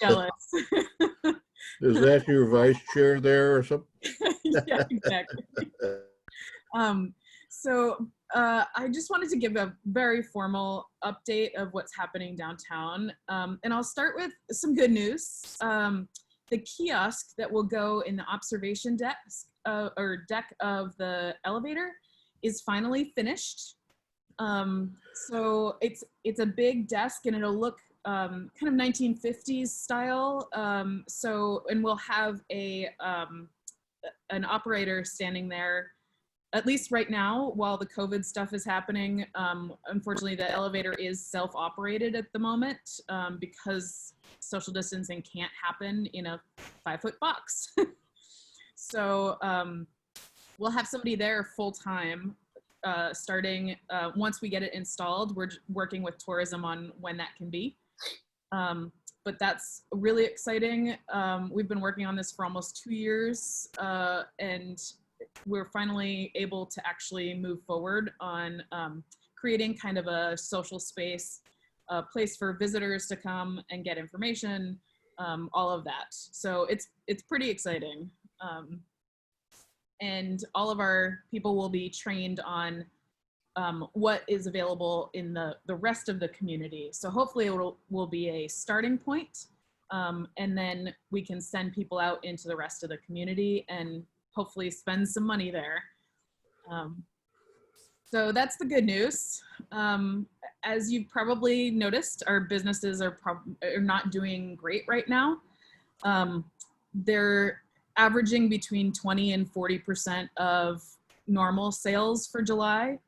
jealous. Is that your vice chair there or something? Yeah, exactly. So I just wanted to give a very formal update of what's happening downtown. And I'll start with some good news. The kiosk that will go in the observation desk or deck of the elevator is finally finished. So it's a big desk and it'll look kind of 1950s style. And we'll have an operator standing there, at least right now, while the COVID stuff is happening. Unfortunately, the elevator is self-operated at the moment because social distancing can't happen in a 5-foot box. So we'll have somebody there full time starting once we get it installed. We're working with tourism on when that can be. But that's really exciting. We've been working on this for almost 2 years, and we're finally able to actually move forward on creating kind of a social space, a place for visitors to come and get information, all of that. So it's pretty exciting. And all of our people will be trained on what is available in the rest of the community. So hopefully it will be a starting point, and then we can send people out into the rest of the community and hopefully spend some money there. So that's the good news. As you've probably noticed, our businesses are not doing great right now. They're averaging between 20 and 40% of normal sales for July,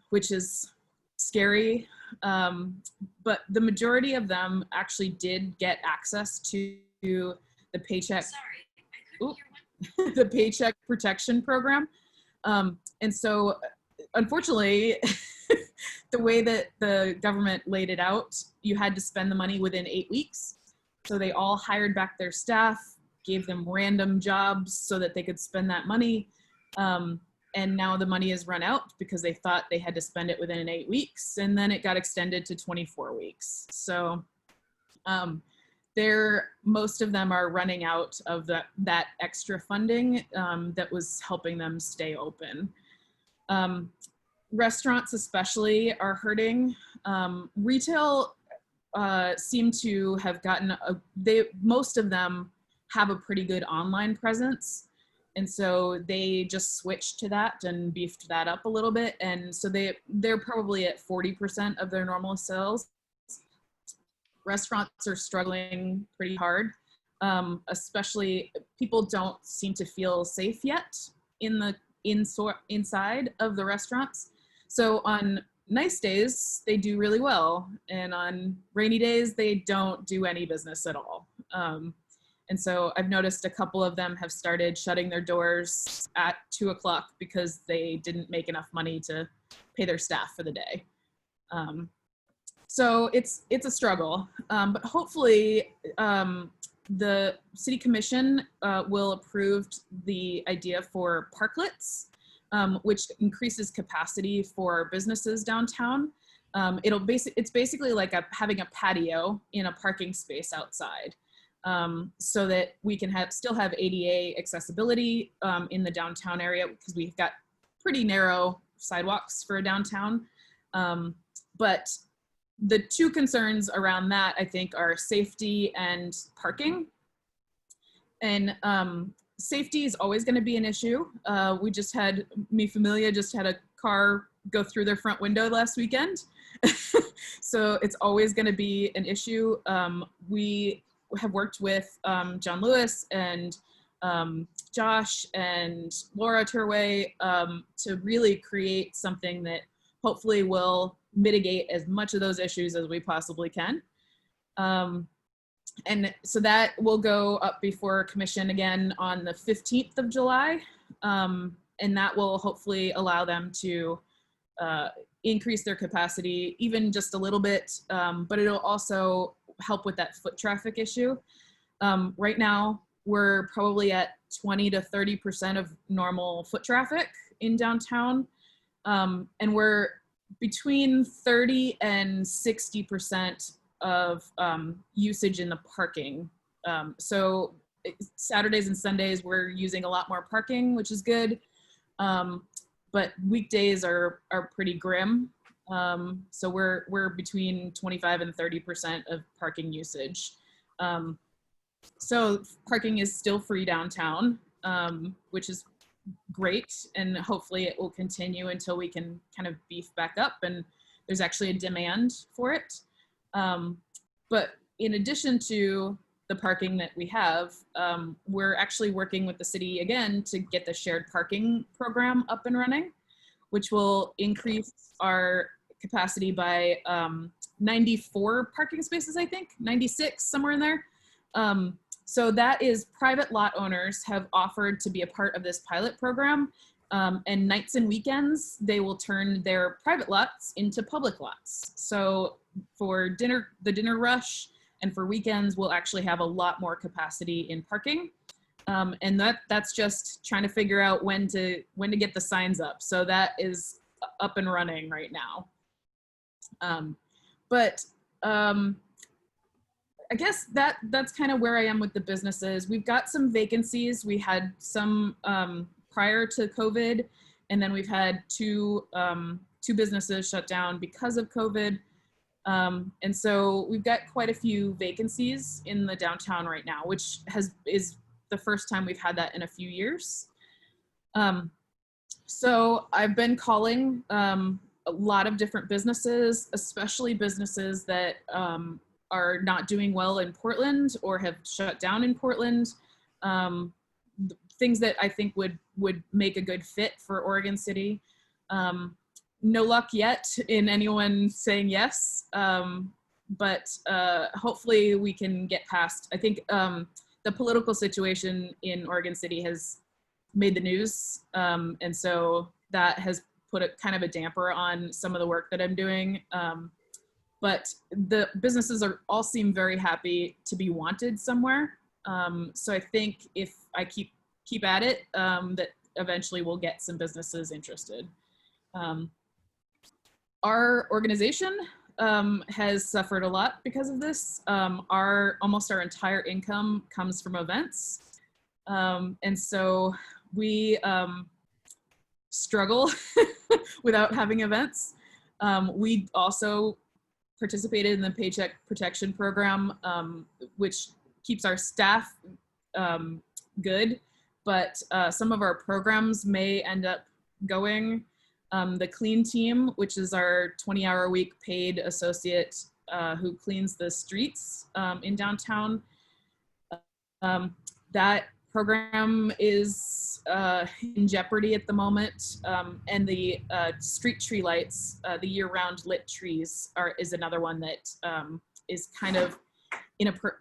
which is scary. But the majority of them actually did get access to the paycheck. The Paycheck Protection Program. And so unfortunately, the way that the government laid it out, you had to spend the money within 8 weeks. So they all hired back their staff, gave them random jobs so that they could spend that money. And now the money has run out because they thought they had to spend it within 8 weeks, and then it got extended to 24 weeks. So most of them are running out of that extra funding that was helping them stay open. Restaurants especially are hurting. Retail seem to have gotten, most of them have a pretty good online presence. And so they just switched to that and beefed that up a little bit. And so they're probably at 40% of their normal sales. Restaurants are struggling pretty hard, especially people don't seem to feel safe yet inside of the restaurants. So on nice days, they do really well. And on rainy days, they don't do any business at all. And so I've noticed a couple of them have started shutting their doors at 2 o'clock because they didn't make enough money to pay their staff for the day. So it's a struggle, but hopefully the city commission will approve the idea for parklets, which increases capacity for businesses downtown. It's basically like having a patio in a parking space outside, so that we can still have ADA accessibility in the downtown area, because we've got pretty narrow sidewalks for a downtown. But the two concerns around that, I think, are safety and parking. And safety is always going to be an issue. We just had, Mi Familia just had a car go through their front window last weekend. So it's always going to be an issue. We have worked with John Lewis and Josh and Laura Turway to really create something that hopefully will mitigate as much of those issues as we possibly can. And so that will go up before commission again on the 15th of July. And that will hopefully allow them to increase their capacity even just a little bit, but it'll also help with that foot traffic issue. Right now, we're probably at 20 to 30% of normal foot traffic in downtown. And we're between 30 and 60% of usage in the parking. So Saturdays and Sundays, we're using a lot more parking, which is good. But weekdays are pretty grim. So we're between 25 and 30% of parking usage. So parking is still free downtown, which is great. And hopefully it will continue until we can kind of beef back up and there's actually a demand for it. But in addition to the parking that we have, we're actually working with the city again to get the shared parking program up and running, which will increase our capacity by 94 parking spaces, I think, 96, somewhere in there. So that is private lot owners have offered to be a part of this pilot program. And nights and weekends, they will turn their private lots into public lots. So for the dinner rush and for weekends, we'll actually have a lot more capacity in parking. And that's just trying to figure out when to get the signs up. So that is up and running right now. I guess that's kind of where I am with the businesses. We've got some vacancies. We had some prior to COVID, and then we've had two businesses shut down because of COVID. And so we've got quite a few vacancies in the downtown right now, which is the first time we've had that in a few years. So I've been calling a lot of different businesses, especially businesses that are not doing well in Portland or have shut down in Portland. Things that I think would make a good fit for Oregon City. No luck yet in anyone saying yes, but hopefully we can get past. I think the political situation in Oregon City has made the news, and so that has put kind of a damper on some of the work that I'm doing. But the businesses all seem very happy to be wanted somewhere. So I think if I keep at it, that eventually we'll get some businesses interested. Our organization has suffered a lot because of this. Almost our entire income comes from events. And so we struggle without having events. We also participated in the Paycheck Protection Program, which keeps our staff good, but some of our programs may end up going. The Clean Team, which is our 20-hour-a-week paid associate who cleans the streets in downtown. That program is in jeopardy at the moment, and the street tree lights, the year-round lit trees, is another one that is kind of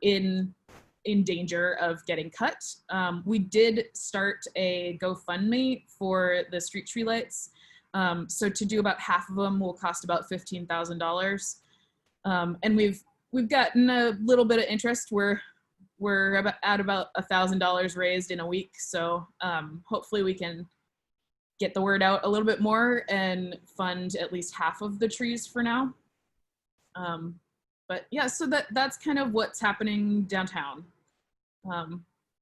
in danger of getting cut. We did start a GoFundMe for the street tree lights. So to do about half of them will cost about $15,000. And we've gotten a little bit of interest. We're at about $1,000 raised in a week. So hopefully we can get the word out a little bit more and fund at least half of the trees for now. But yeah, so that's kind of what's happening downtown.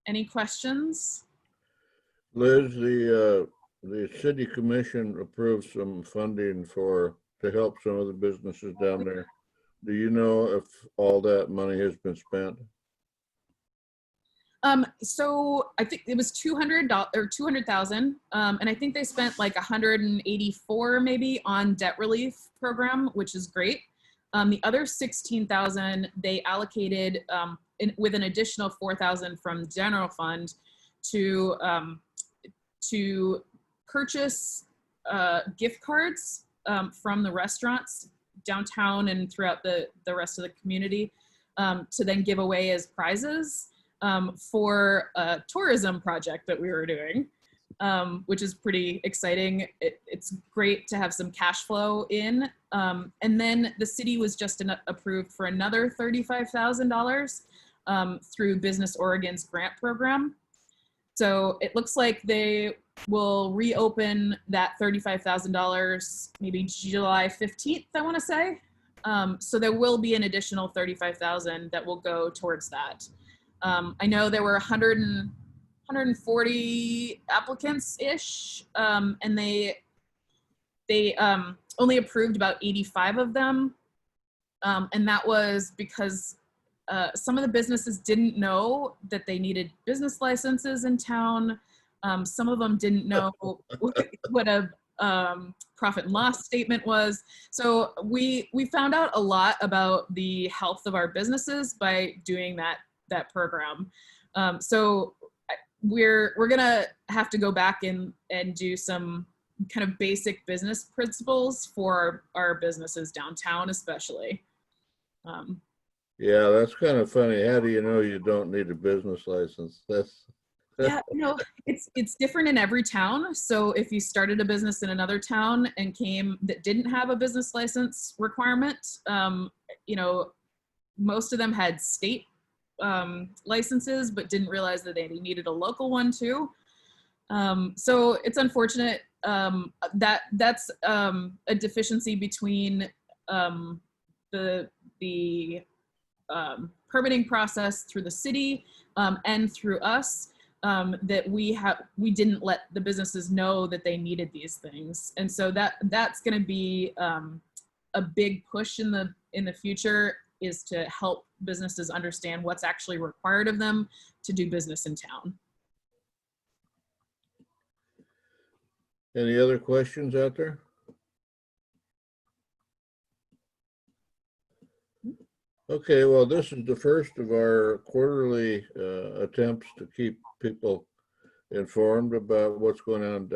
Any questions? Liz, the city commission approved some funding to help some of the businesses down there. Do you know if all that money has been spent? So I think it was $200 or 200,000, and I think they spent like 184 maybe on debt relief program, which is great. The other 16,000 they allocated with an additional 4,000 from general fund to purchase gift cards from the restaurants downtown and throughout the rest of the community to then give away as prizes for a tourism project that we were doing, which is pretty exciting. It's great to have some cash flow in. And then the city was just approved for another $35,000 through Business Oregon's grant program. So it looks like they will reopen that $35,000 maybe July 15th, I want to say. So there will be an additional $35,000 that will go towards that. I know there were 140 applicants-ish, and they only approved about 85 of them. And that was because some of the businesses didn't know that they needed business licenses in town. Some of them didn't know what a profit and loss statement was. So we found out a lot about the health of our businesses by doing that program. So we're gonna have to go back and do some kind of basic business principles for our businesses downtown, especially. Yeah, that's kind of funny. How do you know you don't need a business license? That's Yeah, it's different in every town. So if you started a business in another town and came that didn't have a business license requirement, most of them had state licenses, but didn't realize that they needed a local one too. So it's unfortunate that that's a deficiency between the permitting process through the city and through us, that we didn't let the businesses know that they needed these things. And so that's going to be a big push in the future, is to help businesses understand what's actually required of them to do business in town. Any other questions out there? Okay, well, this is the first of our quarterly attempts to keep people informed about what's going on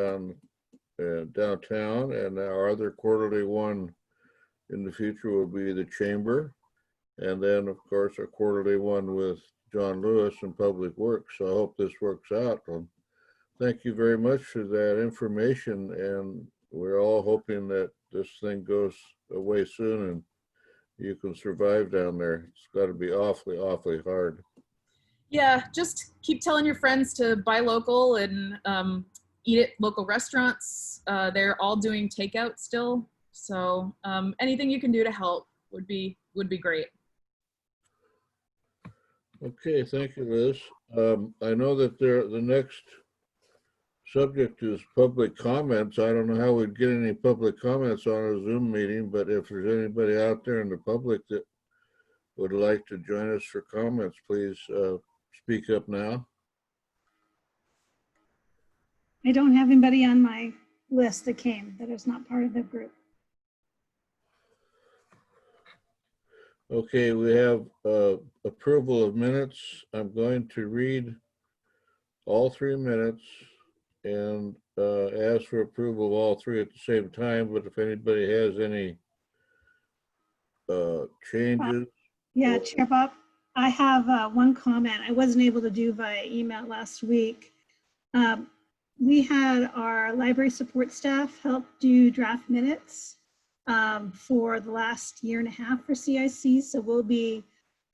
downtown, and our other quarterly one in the future will be the chamber, and then of course our quarterly one with John Lewis and Public Works. So I hope this works out. Thank you very much for that information, and we're all hoping that this thing goes away soon and you can survive down there. It's got to be awfully, awfully hard. Yeah, just keep telling your friends to buy local and eat at local restaurants. They're all doing takeout still, so anything you can do to help would be great. Okay, thank you, Liz. I know that the next subject is public comments. I don't know how we'd get any public comments on a Zoom meeting, but if there's anybody out there in the public that would like to join us for comments, please speak up now. I don't have anybody on my list that is not part of the group. Okay, we have approval of minutes. I'm going to read all 3 minutes and ask for approval of all 3 at the same time, but if anybody has any changes. Yeah, Chair Bob, I have one comment I wasn't able to do via email last week. We had our library support staff help do draft minutes for the last 1.5 years for CIC. So we'll be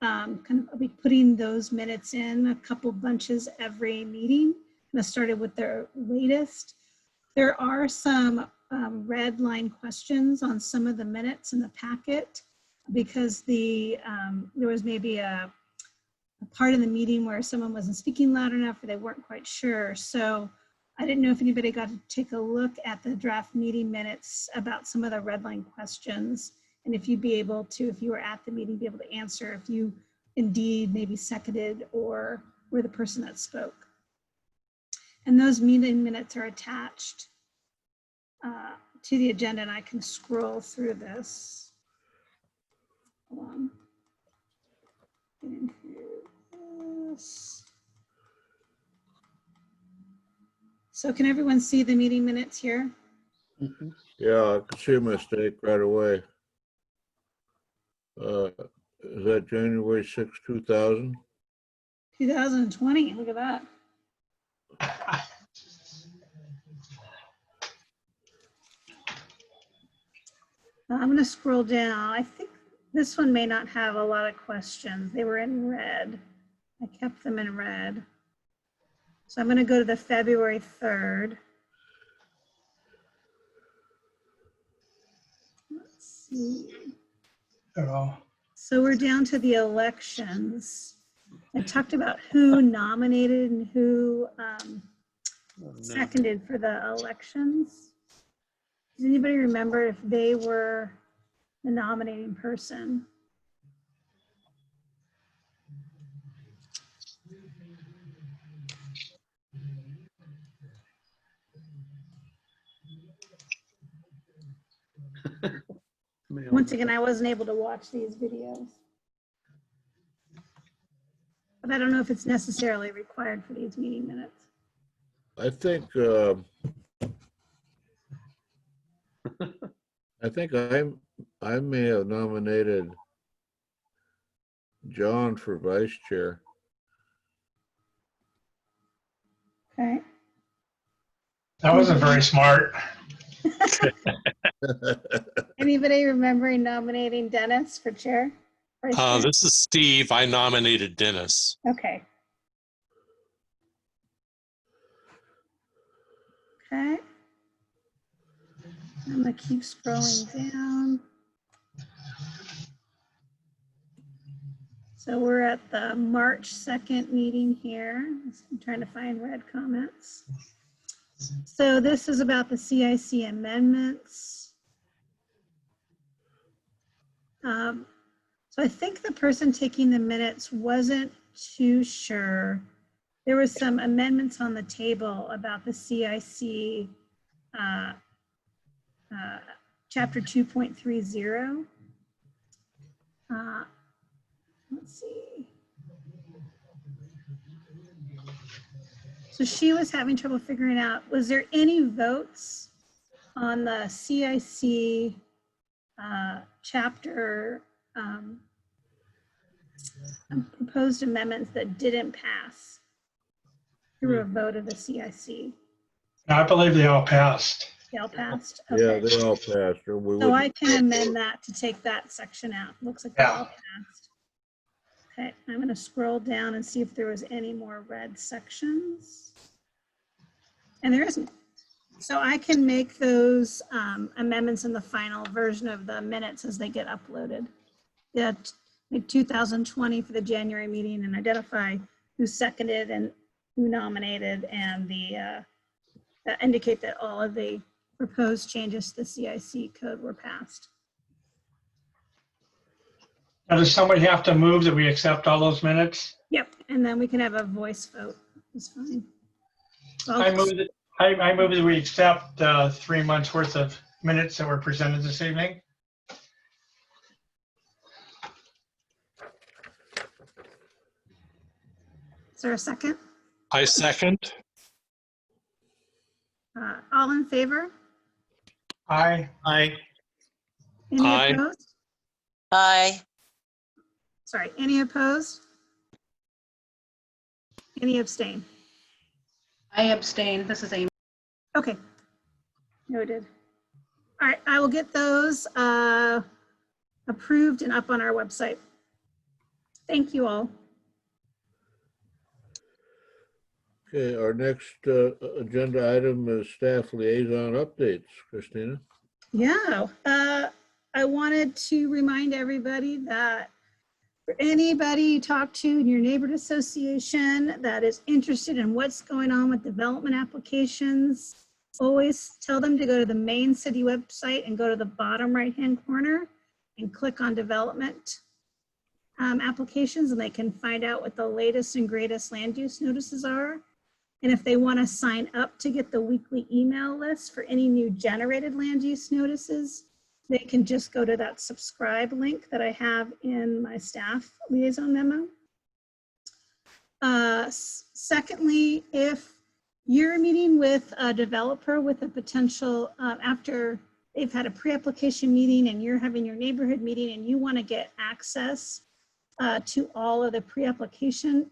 I'll be putting those minutes in a couple bunches every meeting. And I started with their latest. There are some red line questions on some of the minutes in the packet because there was maybe a part of the meeting where someone wasn't speaking loud enough or they weren't quite sure. So I didn't know if anybody got to take a look at the draft meeting minutes about some of the red line questions. And if you'd be able to, if you were at the meeting, be able to answer if you indeed maybe seconded or were the person that spoke. And those meeting minutes are attached to the agenda, and I can scroll through this. Hold on. Getting through this. So can everyone see the meeting minutes here? Mhm. Yeah, I could see a mistake right away. Is that January 6, 2000? 2020, look at that. I'm going to scroll down. I think this one may not have a lot of questions. They were in red. I kept them in red. So I'm going to go to the February 3rd. Let's see. Oh, So we're down to the elections. I talked about who nominated and who Oh, no. seconded for the elections. Does anybody remember if they were the nominating person? Once again, I wasn't able to watch these videos. But I don't know if it's necessarily required for these meeting minutes. I think I may have nominated John for vice chair. Okay. that wasn't very smart. Anybody remembering nominating Dennis for chair? Vice chair? This is Steve. I nominated Dennis. Okay. Okay. I'm gonna keep scrolling down. So we're at the March 2nd meeting here. I'm trying to find red comments. So this is about the CIC amendments. So I think the person taking the minutes wasn't too sure. There was some amendments on the table about the CIC chapter 2.30. Let's see. So she was having trouble figuring out, was there any votes on the CIC chapter proposed amendments that didn't pass through a vote of the CIC? I believe they all passed. They all passed? Yeah, Okay. they all passed. Or we So wouldn't- I can amend that to take that section out. Looks like they all passed. Okay, I'm going to scroll down and see if there was any more red sections. And there isn't. So I can make those amendments in the final version of the minutes as they get uploaded. Yeah, make 2020 for the January meeting and identify who seconded and who nominated, and the indicate that all of the proposed changes to the CIC code were passed. Now, does somebody have to move that we accept all those minutes? Yep, and then we can have a voice vote. It's fine. So I move that we accept 3 months worth of minutes that were presented this evening. Is there a second? I second. All in favor? Aye. Aye. Any Aye. opposed? Aye. Sorry, any opposed? Any abstain? I abstain. This is Amy. Okay, noted. All right, I will get those approved and up on our website. Thank you all. Okay, our next agenda item is staff liaison updates. Christina? Yeah, I wanted to remind everybody that for anybody you talk to in your neighborhood association that is interested in what's going on with development applications, always tell them to go to the main city website and go to the bottom right-hand corner and click on development applications, and they can find out what the latest and greatest land use notices are. And if they want to sign up to get the weekly email list for any new generated land use notices, they can just go to that subscribe link that I have in my staff liaison memo. Secondly, if you're meeting with a developer with a potential, after they've had a pre-application meeting and you're having your neighborhood meeting and you want to get access to all of the pre-application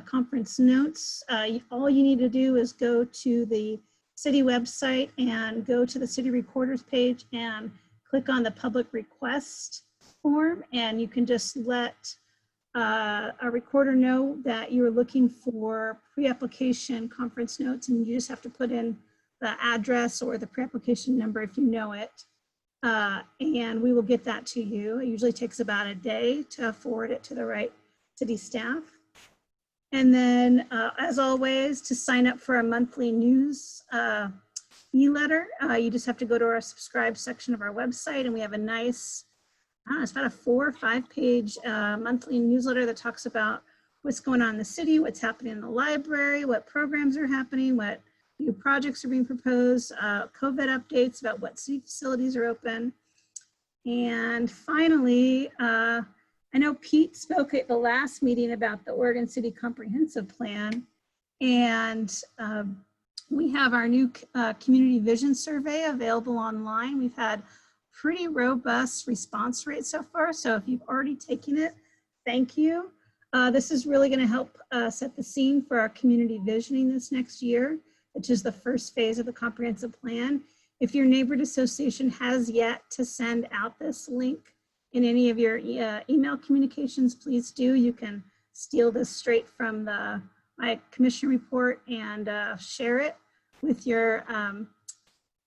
conference notes, all you need to do is go to the city website and go to the city recorder's page and click on the public request form, and you can just let a recorder know that you're looking for pre-application conference notes, and you just have to put in the address or the pre-application number if you know it, and we will get that to you. It usually takes about a day to forward it to the right city staff. And then, as always, to sign up for a monthly news e-letter, you just have to go to our subscribe section of our website, and we have a nice, it's about a 4 or 5 page monthly newsletter that talks about what's going on in the city, what's happening in the library, what programs are happening, what new projects are being proposed, COVID updates about what city facilities are open. And finally, I know Pete spoke at the last meeting about the Oregon City Comprehensive Plan, and we have our new community vision survey available online. We've had pretty robust response rate so far, so if you've already taken it, thank you. This is really going to help set the scene for our community visioning this next year, which is the first phase of the comprehensive plan. If your neighborhood association has yet to send out this link in any of your email communications, please do. You can steal this straight from my commission report and share it with your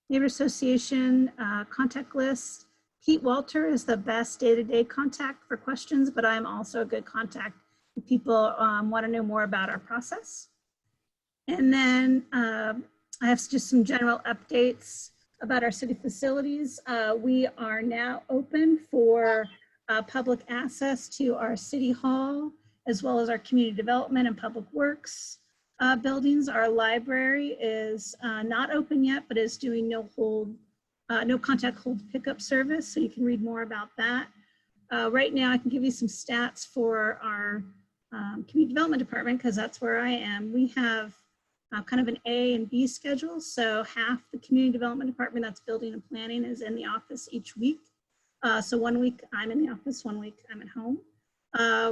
neighbor association contact list. Pete Walter is the best day-to-day contact for questions, but I'm also a good contact if people want to know more about our process. And then I have just some general updates about our city facilities. We are now open for public access to our city hall, as well as our community development and public works buildings. Our library is not open yet, but is doing no contact hold pickup service, so you can read more about that. Right now, I can give you some stats for our community development department, because that's where I am. We have kind of an A and B schedule. So half the community development department, that's building and planning, is in the office each week. So 1 week I'm in the office, 1 week I'm at home.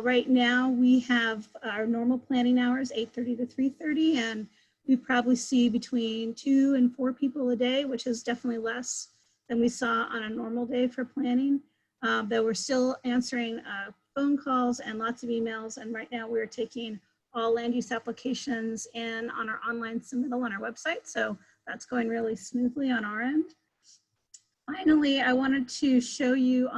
Right now we have our normal planning hours, 8:30 to 3:30, and we probably see between 2 and 4 people a day, which is definitely less than we saw on a normal day for planning. Though we're still answering phone calls and lots of emails, and right now we're taking all land use applications in on our online submittal on our website. So that's going really smoothly on our end. Finally, I wanted to show you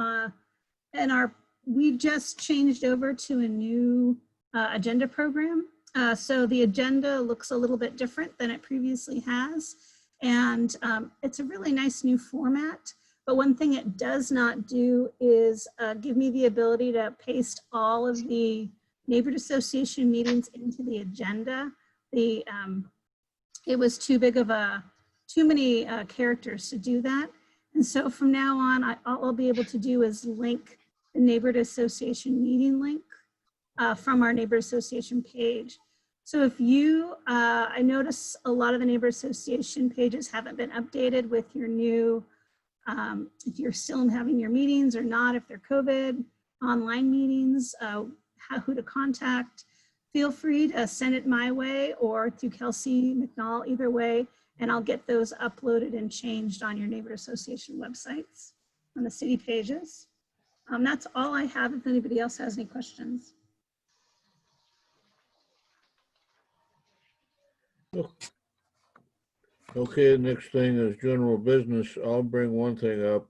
we just changed over to a new agenda program. So the agenda looks a little bit different than it previously has. And it's a really nice new format. But one thing it does not do is give me the ability to paste all of the neighborhood association meetings into the agenda. It was too many characters to do that. And so from now on, all I'll be able to do is link the neighborhood association meeting link from our neighborhood association page. So if I notice a lot of the neighborhood association pages haven't been updated with your new, if you're still having your meetings or not, if they're COVID, online meetings, who to contact, feel free to send it my way or through Kelsey McNall, either way, and I'll get those uploaded and changed on your neighborhood association websites on the city pages. That's all I have if anybody else has any questions. Okay, next thing is general business. I'll bring one thing up,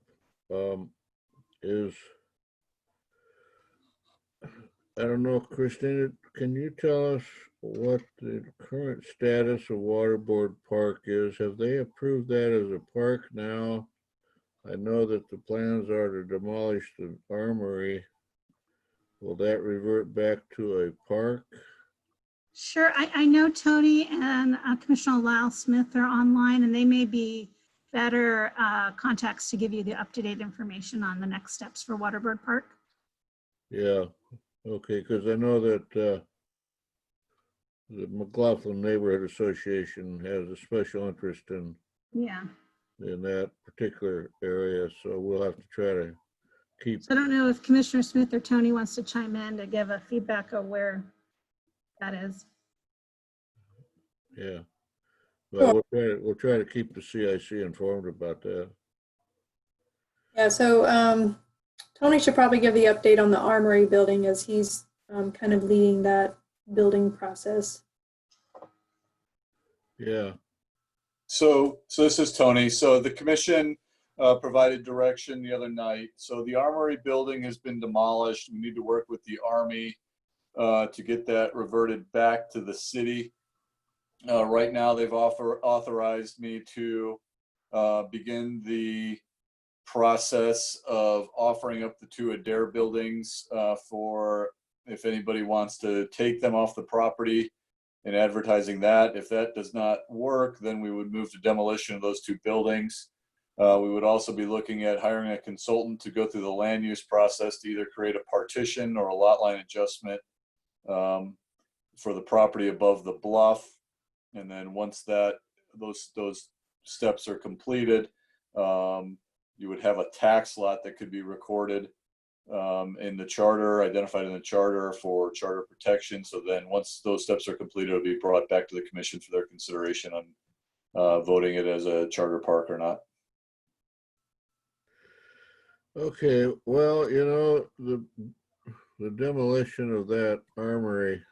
is, I don't know, Christina, can you tell us what the current status of Waterboard Park is? Have they approved that as a park now? I know that the plans are to demolish the armory. will that revert back to a park? Sure, I know Tony and Commissioner Lyle Smith are online, and they may be better contacts to give you the up-to-date information on the next steps for Waterbird Park. Yeah, okay, because I know that the McLaughlin Neighborhood Association has a special interest Yeah. in that particular area, so we'll have to try to keep. So I don't know if Commissioner Smith or Tony wants to chime in to give a feedback of where that is. Yeah, but we'll try to keep the CIC informed about that. Yeah, so Tony should probably give the update on the Armory building as he's kind of leading that building process. Yeah, So this is Tony. So the commission provided direction the other night. So the Armory building has been demolished. We need to work with the Army to get that reverted back to the city. Right now, they've authorized me to begin the process of offering up the two Adair buildings for if anybody wants to take them off the property and advertising that. If that does not work, then we would move to demolition of those two buildings. We would also be looking at hiring a consultant to go through the land use process to either create a partition or a lot line adjustment for the property above the bluff. And then once those steps are completed, you would have a tax lot that could be recorded in the charter, identified in the charter for charter protection. So then once those steps are completed, it'll be brought back to the commission for their consideration on voting it as a charter park or not. okay, well, you know, the demolition of that armory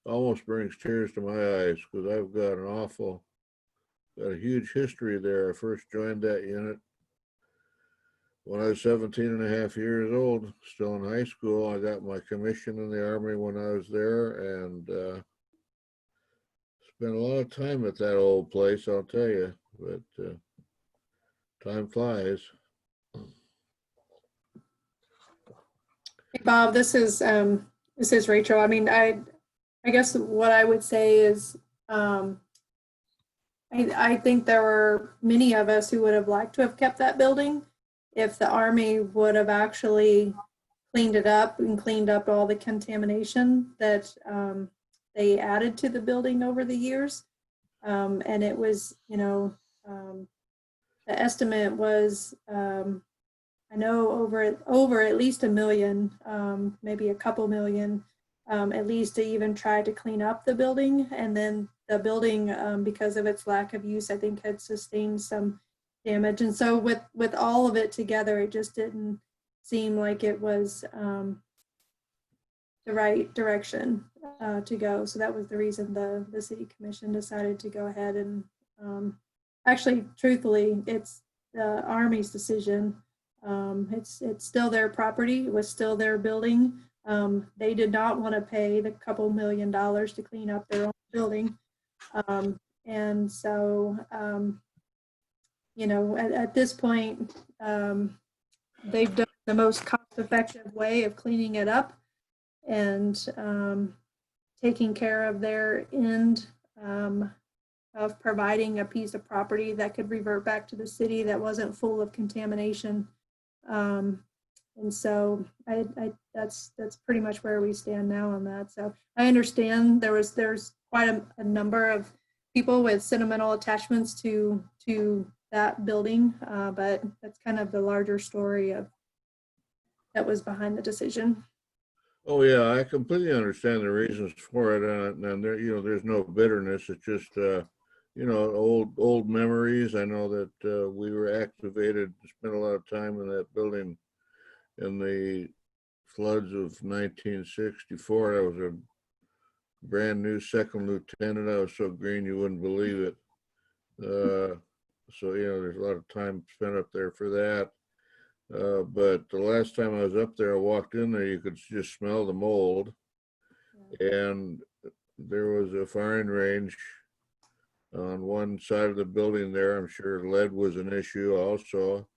almost brings tears to my eyes because I've got a huge history there. I first joined that unit when I was 17 and a half years old, still in high school. I got my commission in the Army when I was there, and spent a lot of time at that old place, I'll tell you, but time flies. Hey, Bob, this is Rachel. I mean, I guess what I would say is I think there were many of us who would have liked to have kept that building if the Army would have actually cleaned it up and cleaned up all the contamination that they added to the building over the years. And it was, you know, the estimate was, I know over at least $1 million, maybe a couple million, at least to even try to clean up the building. And then the building, because of its lack of use, I think had sustained some damage. And so with all of it together, it just didn't seem like it was the right direction to go. So that was the reason the city commission decided to go ahead and actually, truthfully, it's the Army's decision. It's still their property. It was still their building. They did not want to pay the couple $1 million to clean up their own building. And so, you know, at this point, they've done the most cost-effective way of cleaning it up and taking care of their end of providing a piece of property that could revert back to the city that wasn't full of contamination. And so that's pretty much where we stand now on that. So I understand there's quite a number of people with sentimental attachments to that building, but that's kind of the larger story that was behind the decision. Oh yeah, I completely understand the reasons for it, and there, you know, there's no bitterness. It's just, you know, old memories. I know that we were activated, spent a lot of time in that building in the floods of 1964. I was a brand new second lieutenant. I was so green you wouldn't believe it. So, you know, there's a lot of time spent up there for that. But the last time I was up there, I walked in there, you could just smell the mold. And there was a firing range on one side of the building there. I'm sure lead was an issue also.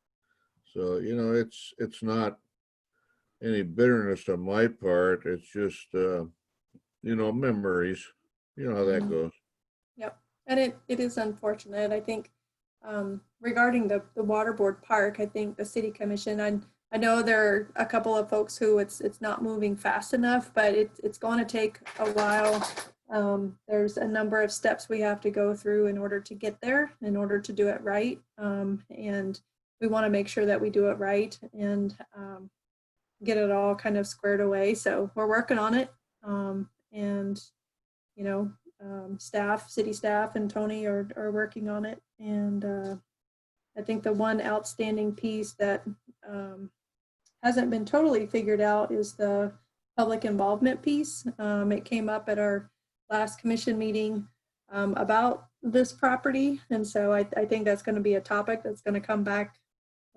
So, you know, it's not any bitterness on my part. It's just, memories. You know how that goes. Yep. And it is unfortunate. I think regarding the water board park, I think the city commission, I know there are a couple of folks who it's not moving fast enough, but it's going to take a while. There's a number of steps we have to go through in order to get there, in order to do it right. And we want to make sure that we do it right and get it all kind of squared away. So we're working on it. And, city staff and Tony are working on it. And I think the one outstanding piece that hasn't been totally figured out is the public involvement piece. It came up at our last commission meeting about this property. And so I think that's going to be a topic that's going to come back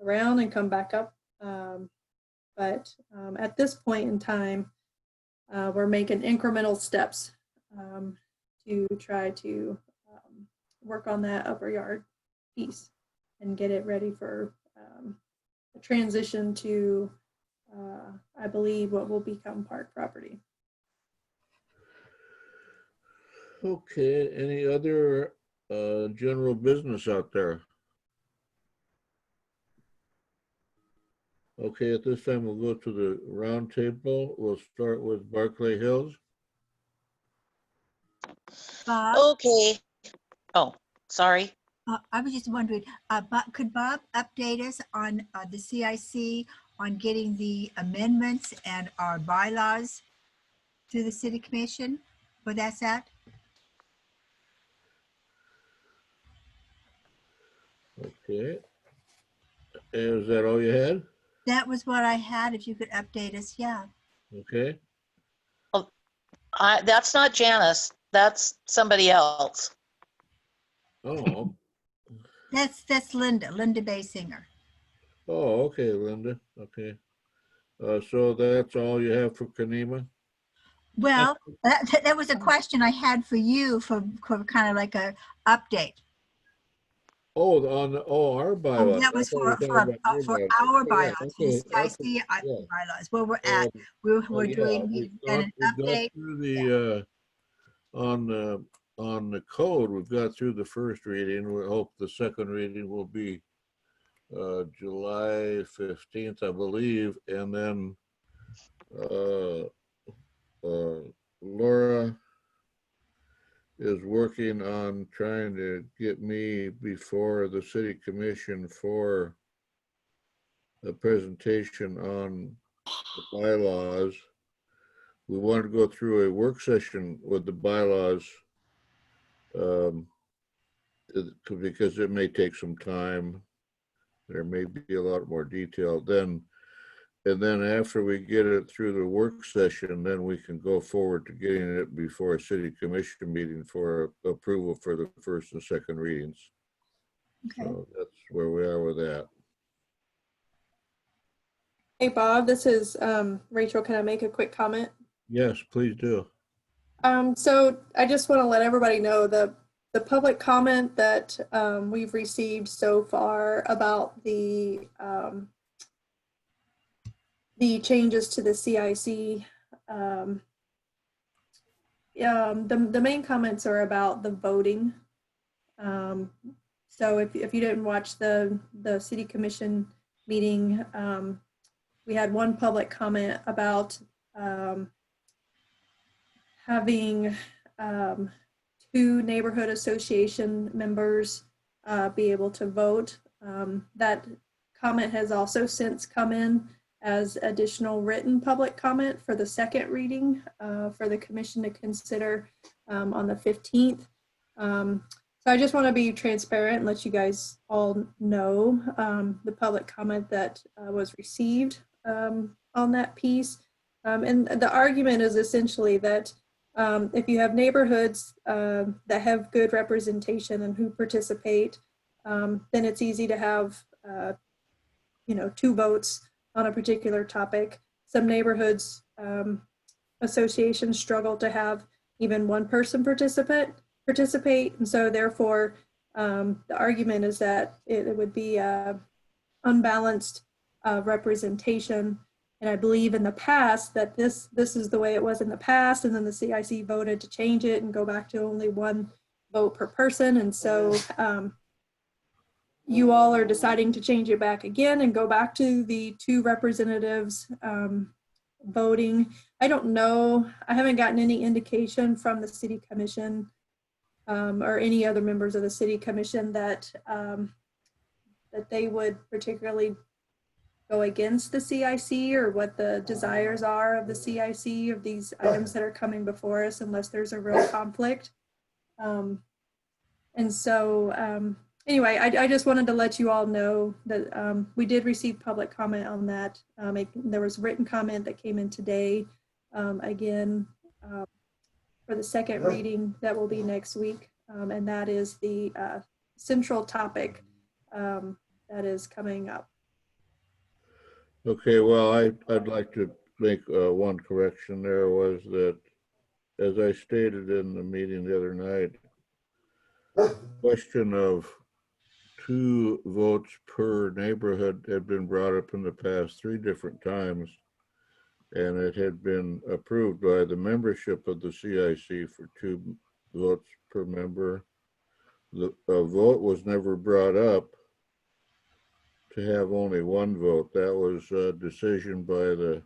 around and come back up. But at this point in time, we're making incremental steps to try to work on that upper yard piece and get it ready for a transition to, I believe, what will become park property. Okay, any other general business out there? Okay, at this time, we'll go to the round table. We'll start with Barclay Hills. Bob, Okay. Oh, sorry. I was just wondering, could Bob update us on the CIC on getting the amendments and our bylaws to the city commission? Where that's at? Okay. Is that all you had? That was what I had. If you could update us, yeah. Okay. That's not Janice. That's somebody else. Oh, That's Linda Basinger. oh, okay, Linda. Okay. So that's all you have for Kanema? Well, that was a question I had for you for kind of like a update. Oh, our bylaws. That was I thought for we were talking about your our bylaws. bylaws, Yeah, the okay, CIC yeah. bylaws, where we're at. We're Yeah, doing we've an got update. through the, on the code, we've got through the first reading. We hope the second reading will be July 15th, I believe. And then Laura is working on trying to get me before the city commission for a presentation on the bylaws. We want to go through a work session with the bylaws because it may take some time. There may be a lot more detail then. And then after we get it through the work session, then we can go forward to getting it before a city commission meeting for approval for the first and second readings. Okay. So that's where we are with that. Hey, Bob, this is Rachel. Can I make a quick comment? Yes, please do. So I just want to let everybody know the public comment that we've received so far about the changes to the CIC. The main comments are about the voting. So if you didn't watch the city commission meeting, we had one public comment about having 2 neighborhood association members be able to vote. That comment has also since come in as additional written public comment for the second reading for the commission to consider on the 15th. So I just want to be transparent and let you guys all know the public comment that was received on that piece. And the argument is essentially that if you have neighborhoods that have good representation and who participate, then it's easy to have 2 votes on a particular topic. Some neighborhoods associations struggle to have even one person participate, and so therefore the argument is that it would be unbalanced representation And I believe in the past that this is the way it was in the past, and then the CIC voted to change it and go back to only one vote per person. And so you all are deciding to change it back again and go back to the 2 representatives voting. I don't know. I haven't gotten any indication from the city commission or any other members of the city commission that that they would particularly go against the CIC or what the desires are of the CIC of these items that are coming before us, unless there's a real conflict. And so anyway, I just wanted to let you all know that we did receive public comment on that. There was written comment that came in today, again, for the second reading that will be next week. And that is the central topic that is coming up. Okay, well, I'd like to make one correction. There was that, as I stated in the meeting the other night, question of 2 votes per neighborhood had been brought up in the past 3 different times, and it had been approved by the membership of the CIC for 2 votes per member. The vote was never brought up to have only 1 vote. That was a decision by the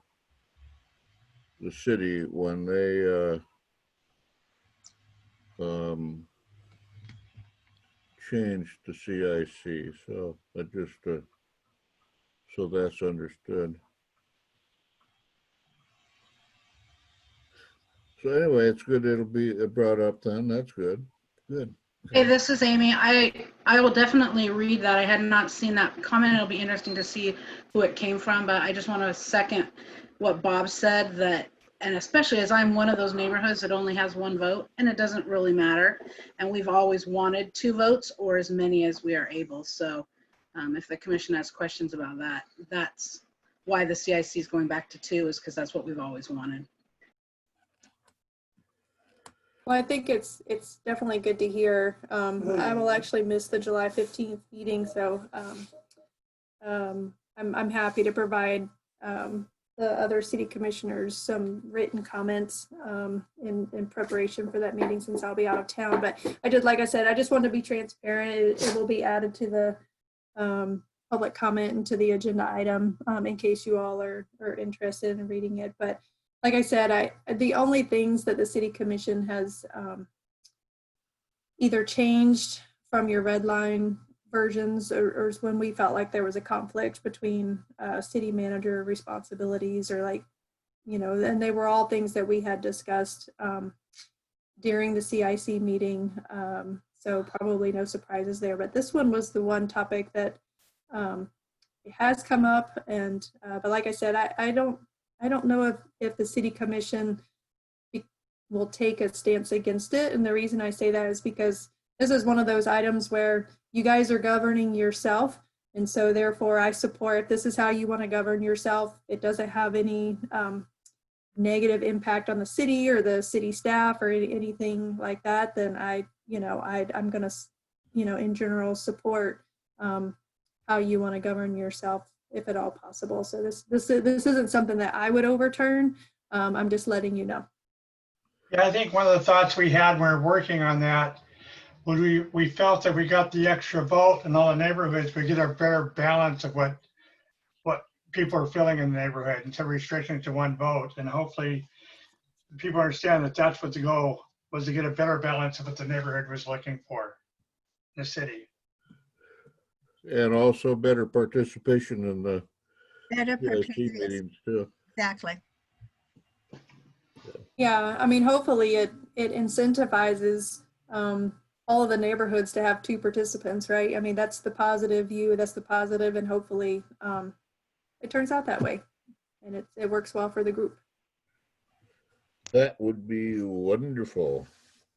city when they changed the CIC. So that just so that's understood. So anyway, it's good it'll be brought up then. That's good. Good. Hey, this is Amy. I will definitely read that. I had not seen that comment. It'll be interesting to see who it came from, but I just want to second what Bob said, that, and especially as I'm one of those neighborhoods that only has 1 vote, and it doesn't really matter. And we've always wanted 2 votes or as many as we are able. So if the commission has questions about that, that's why the CIC is going back to 2, is because that's what we've always wanted. Well, I think it's definitely good to hear. I will actually miss the July 15th meeting, so I'm happy to provide the other city commissioners some written comments in preparation for that meeting, since I'll be out of town. But like I said, I just want to be transparent. It will be added to the public comment and to the agenda item in case you all are interested in reading it. But like I said, the only things that the city commission has either changed from your red line versions or when we felt like there was a conflict between city manager responsibilities, or like, you know, and they were all things that we had discussed during the CIC meeting. So probably no surprises there, but this one was the one topic that it has come up. And but like I said, I don't know if the city commission will take a stance against it. And the reason I say that is because this is one of those items where you guys are governing yourself. And so therefore I support, this is how you want to govern yourself. It doesn't have any negative impact on the city or the city staff or anything like that. Then I'm going to, in general support how you want to govern yourself, if at all possible. So this isn't something that I would overturn. I'm just letting you know. Yeah, I think one of the thoughts we had when we were working on that was we felt that we got the extra vote in all the neighborhoods, we get a better balance of what people are feeling in the neighborhood, instead of restricting to 1 vote. And hopefully people understand that that's what the goal was, to get a better balance of what the neighborhood was looking for in the city. And also better participation in the Better CIC meetings too. Exactly. Yeah, I mean, hopefully it incentivizes all of the neighborhoods to have 2 participants, right? I mean, that's the positive view, that's the positive, and hopefully it turns out that way, and it works well for the group. That would be wonderful.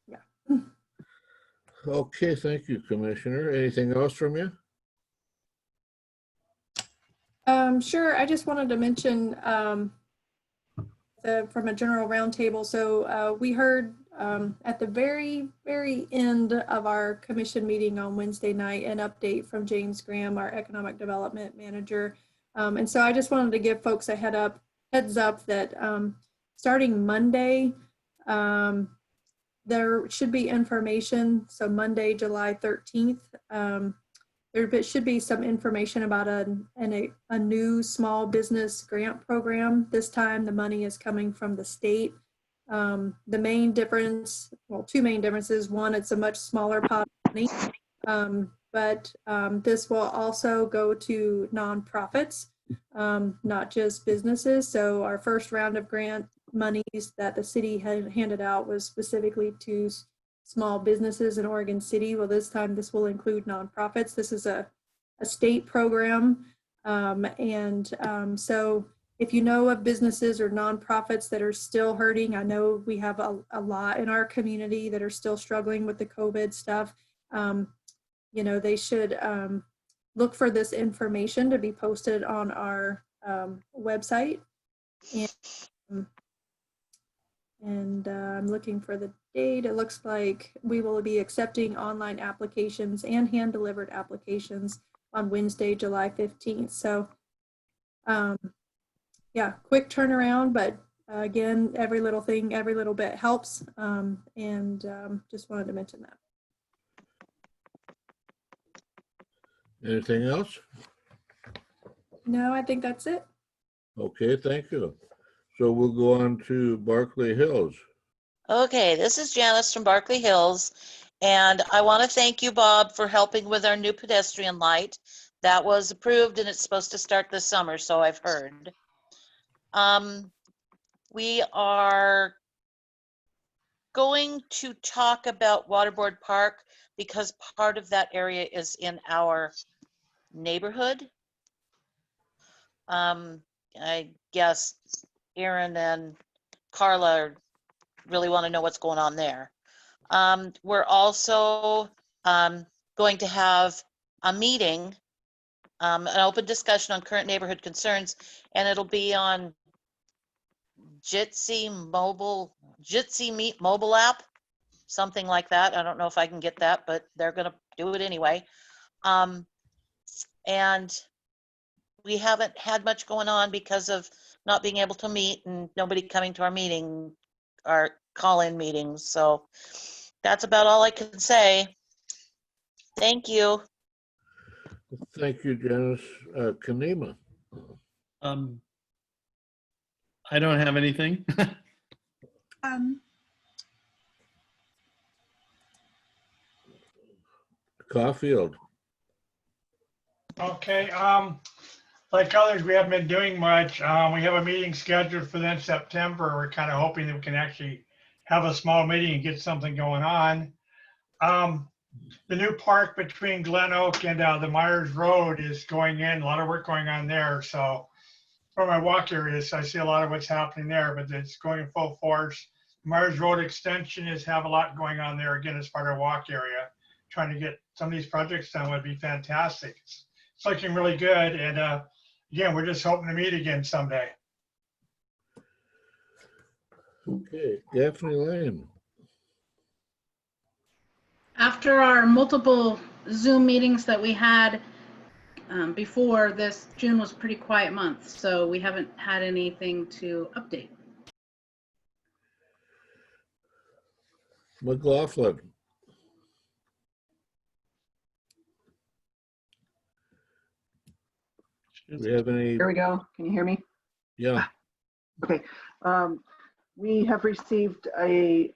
Yeah. Okay, thank you, Commissioner. Anything else from you? Sure, I just wanted to mention from a general roundtable. So we heard at the very, very end of our commission meeting on Wednesday night an update from James Graham, our economic development manager. And so I just wanted to give folks a heads heads up that starting Monday, there should be information. So Monday, July 13th, there should be some information about a new small business grant program. This time the money is coming from the state. The main difference, well, two main differences. One, it's a much smaller pot of money, but this will also go to nonprofits, not just businesses. So our first round of grant monies that the city had handed out was specifically to small businesses in Oregon City. Well, this time this will include nonprofits. This is a state program. So if you know of businesses or nonprofits that are still hurting, I know we have a lot in our community that are still struggling with the COVID stuff. You know, they should look for this information to be posted on our website. And I'm looking for the date. It looks like we will be accepting online applications and hand-delivered applications on Wednesday, July 15th. So yeah, quick turnaround, but again, every little thing, every little bit helps. Just wanted to mention that. Anything else? No, I think that's it. Okay, thank you. So we'll go on to Barkley Hills. Okay, this is Janice from Barkley Hills, and I want to thank you, Bob, for helping with our new pedestrian light. That was approved and it's supposed to start this summer, so I've heard. We are going to talk about Waterboard Park because part of that area is in our neighborhood. I guess Aaron and Carla really want to know what's going on there. We're also going to have a meeting, an open discussion on current neighborhood concerns, and it'll be on Jitsi Meet mobile app, something like that. I don't know if I can get that, but they're going to do it anyway. And we haven't had much going on because of not being able to meet and nobody coming to our meeting, our call-in meetings. So that's about all I can say. Thank you. Thank you, Janice. Kanema. I don't have anything. Caulfield. Okay, like others, we haven't been doing much. We have a meeting scheduled for then September. We're kind of hoping that we can actually have a small meeting and get something going on. The new park between Glen Oak and the Myers Road is going in, a lot of work going on there. So for my walk areas, I see a lot of what's happening there, but it's going in full force. Myers Road extension is have a lot going on there again as part of our walk area. Trying to get some of these projects done would be fantastic. It's looking really good. And again, we're just hoping to meet again someday. Okay, Daphne Lane. After our multiple Zoom meetings that we had before this, June was a pretty quiet month, so we haven't had anything to update. McLaughlin. Do we have any? Here we go. Can you hear me? Yeah. Okay. We have received a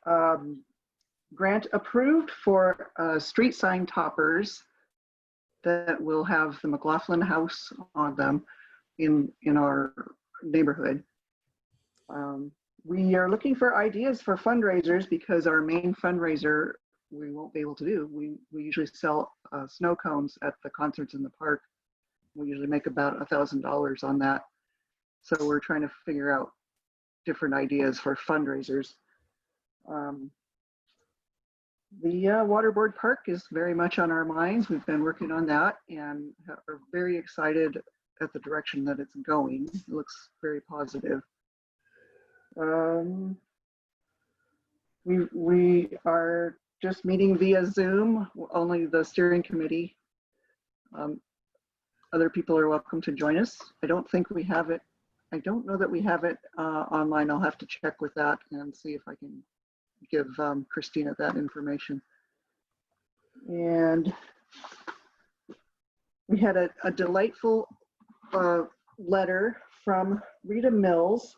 grant approved for street sign toppers that will have the McLaughlin House on them in our neighborhood. We are looking for ideas for fundraisers because our main fundraiser we won't be able to do. We usually sell snow cones at the concerts in the park. We usually make about $1,000 on that. So we're trying to figure out different ideas for fundraisers. The Waterboard Park is very much on our minds. We've been working on that and are very excited at the direction that it's going. It looks very positive. We are just meeting via Zoom, only the steering committee. Other people are welcome to join us. I don't think we have it I don't know that we have it online. I'll have to check with that and see if I can give Christina that information. And we had a delightful letter from Rita Mills.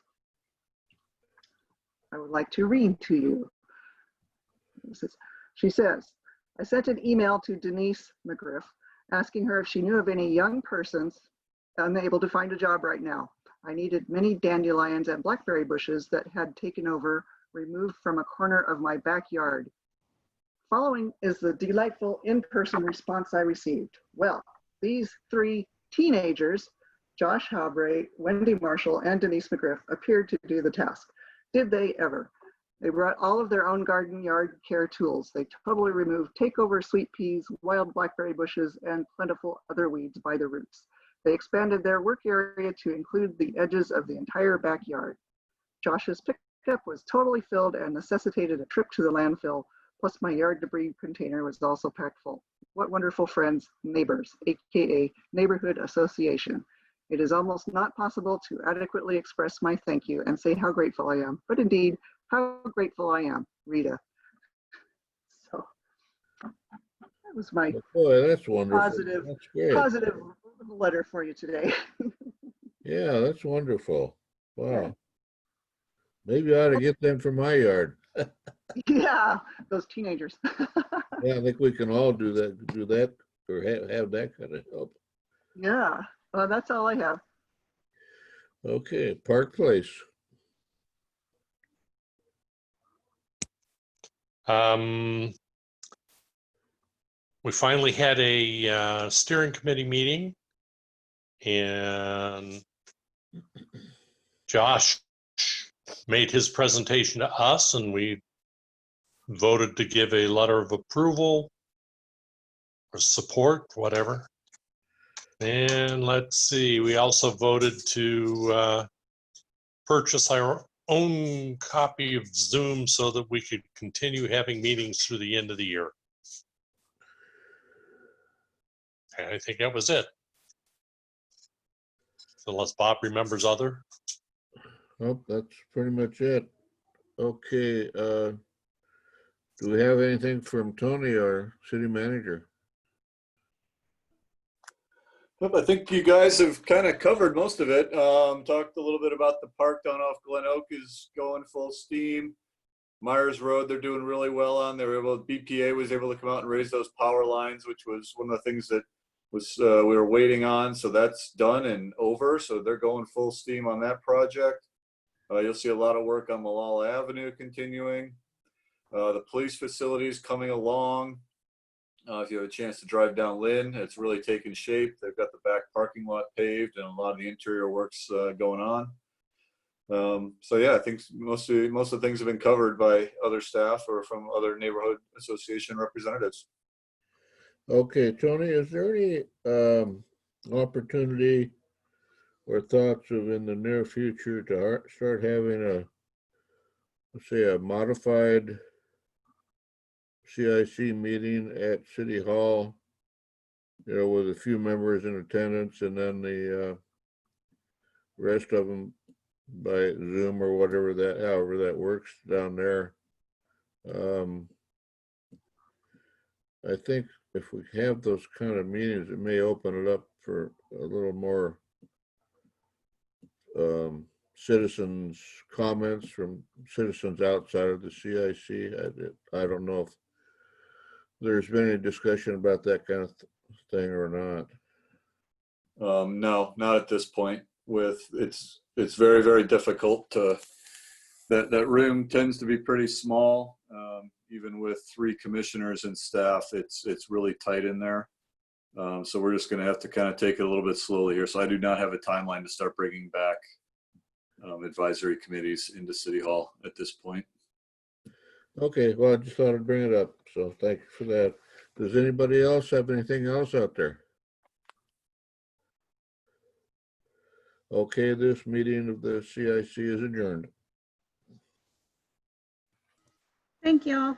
I would like to read to you. She says, I sent an email to Denise McGriff asking her if she knew of any young persons unable to find a job right now. I needed many dandelions and blackberry bushes that had taken over, removed from a corner of my backyard. Following is the delightful in-person response I received. Well, these 3 teenagers, Josh Habre, Wendy Marshall, and Denise McGriff, appeared to do the task. Did they ever? They brought all of their own garden yard care tools. They totally removed takeover sweet peas, wild blackberry bushes, and plentiful other weeds by the roots. They expanded their work area to include the edges of the entire backyard. Josh's pickup was totally filled and necessitated a trip to the landfill, plus my yard debris container was also packed full. What wonderful friends, neighbors, aka Neighborhood Association. It is almost not possible to adequately express my thank you and say how grateful I am, but indeed, how grateful I am, Rita. So that was my Boy, that's wonderful. positive, That's great. positive letter for you today. Yeah, that's wonderful. Wow. Yeah. Maybe I ought to get them for my yard. Yeah, those teenagers. Yeah, I think we can all do that, or have that kind of help. Yeah, well, that's all I have. Okay, Park Place. We finally had a steering committee meeting, and Josh made his presentation to us, and we voted to give a letter of approval or support, whatever. And let's see, we also voted to purchase our own copy of Zoom so that we could continue having meetings through the end of the year. And I think that was it. Unless Bob remembers other. Oh, that's pretty much it. Okay, do we have anything from Tony, our city manager? Yep, I think you guys have kind of covered most of it. Talked a little bit about the park down off Glen Oak is going full steam. Myers Road, they're doing really well on. BPA was able to come out and raise those power lines, which was one of the things that was we were waiting on. So that's done and over. So they're going full steam on that project. You'll see a lot of work on Malala Avenue continuing. The police facility is coming along. If you have a chance to drive down Lynn, it's really taking shape. They've got the back parking lot paved and a lot of the interior works going on. So yeah, I think most of the things have been covered by other staff or from other neighborhood association representatives. Okay, Tony, is there any opportunity or thoughts of in the near future to start having let's say a modified CIC meeting at City Hall, with a few members in attendance and then the rest of them by Zoom or however that works down there. I think if we have those kind of meetings, it may open it up for a little more citizens' comments from citizens outside of the CIC. I don't know if there's been any discussion about that kind of thing or not. No, not at this point. It's very, very difficult to, that room tends to be pretty small. Even with 3 commissioners and staff, it's really tight in there. So we're just going to have to kind of take it a little bit slowly here. So I do not have a timeline to start bringing back advisory committees into City Hall at this point. Okay, well, I just thought I'd bring it up. So thank you for that. Does anybody else have anything else out there? Okay, this meeting of the CIC is adjourned. Thank you all.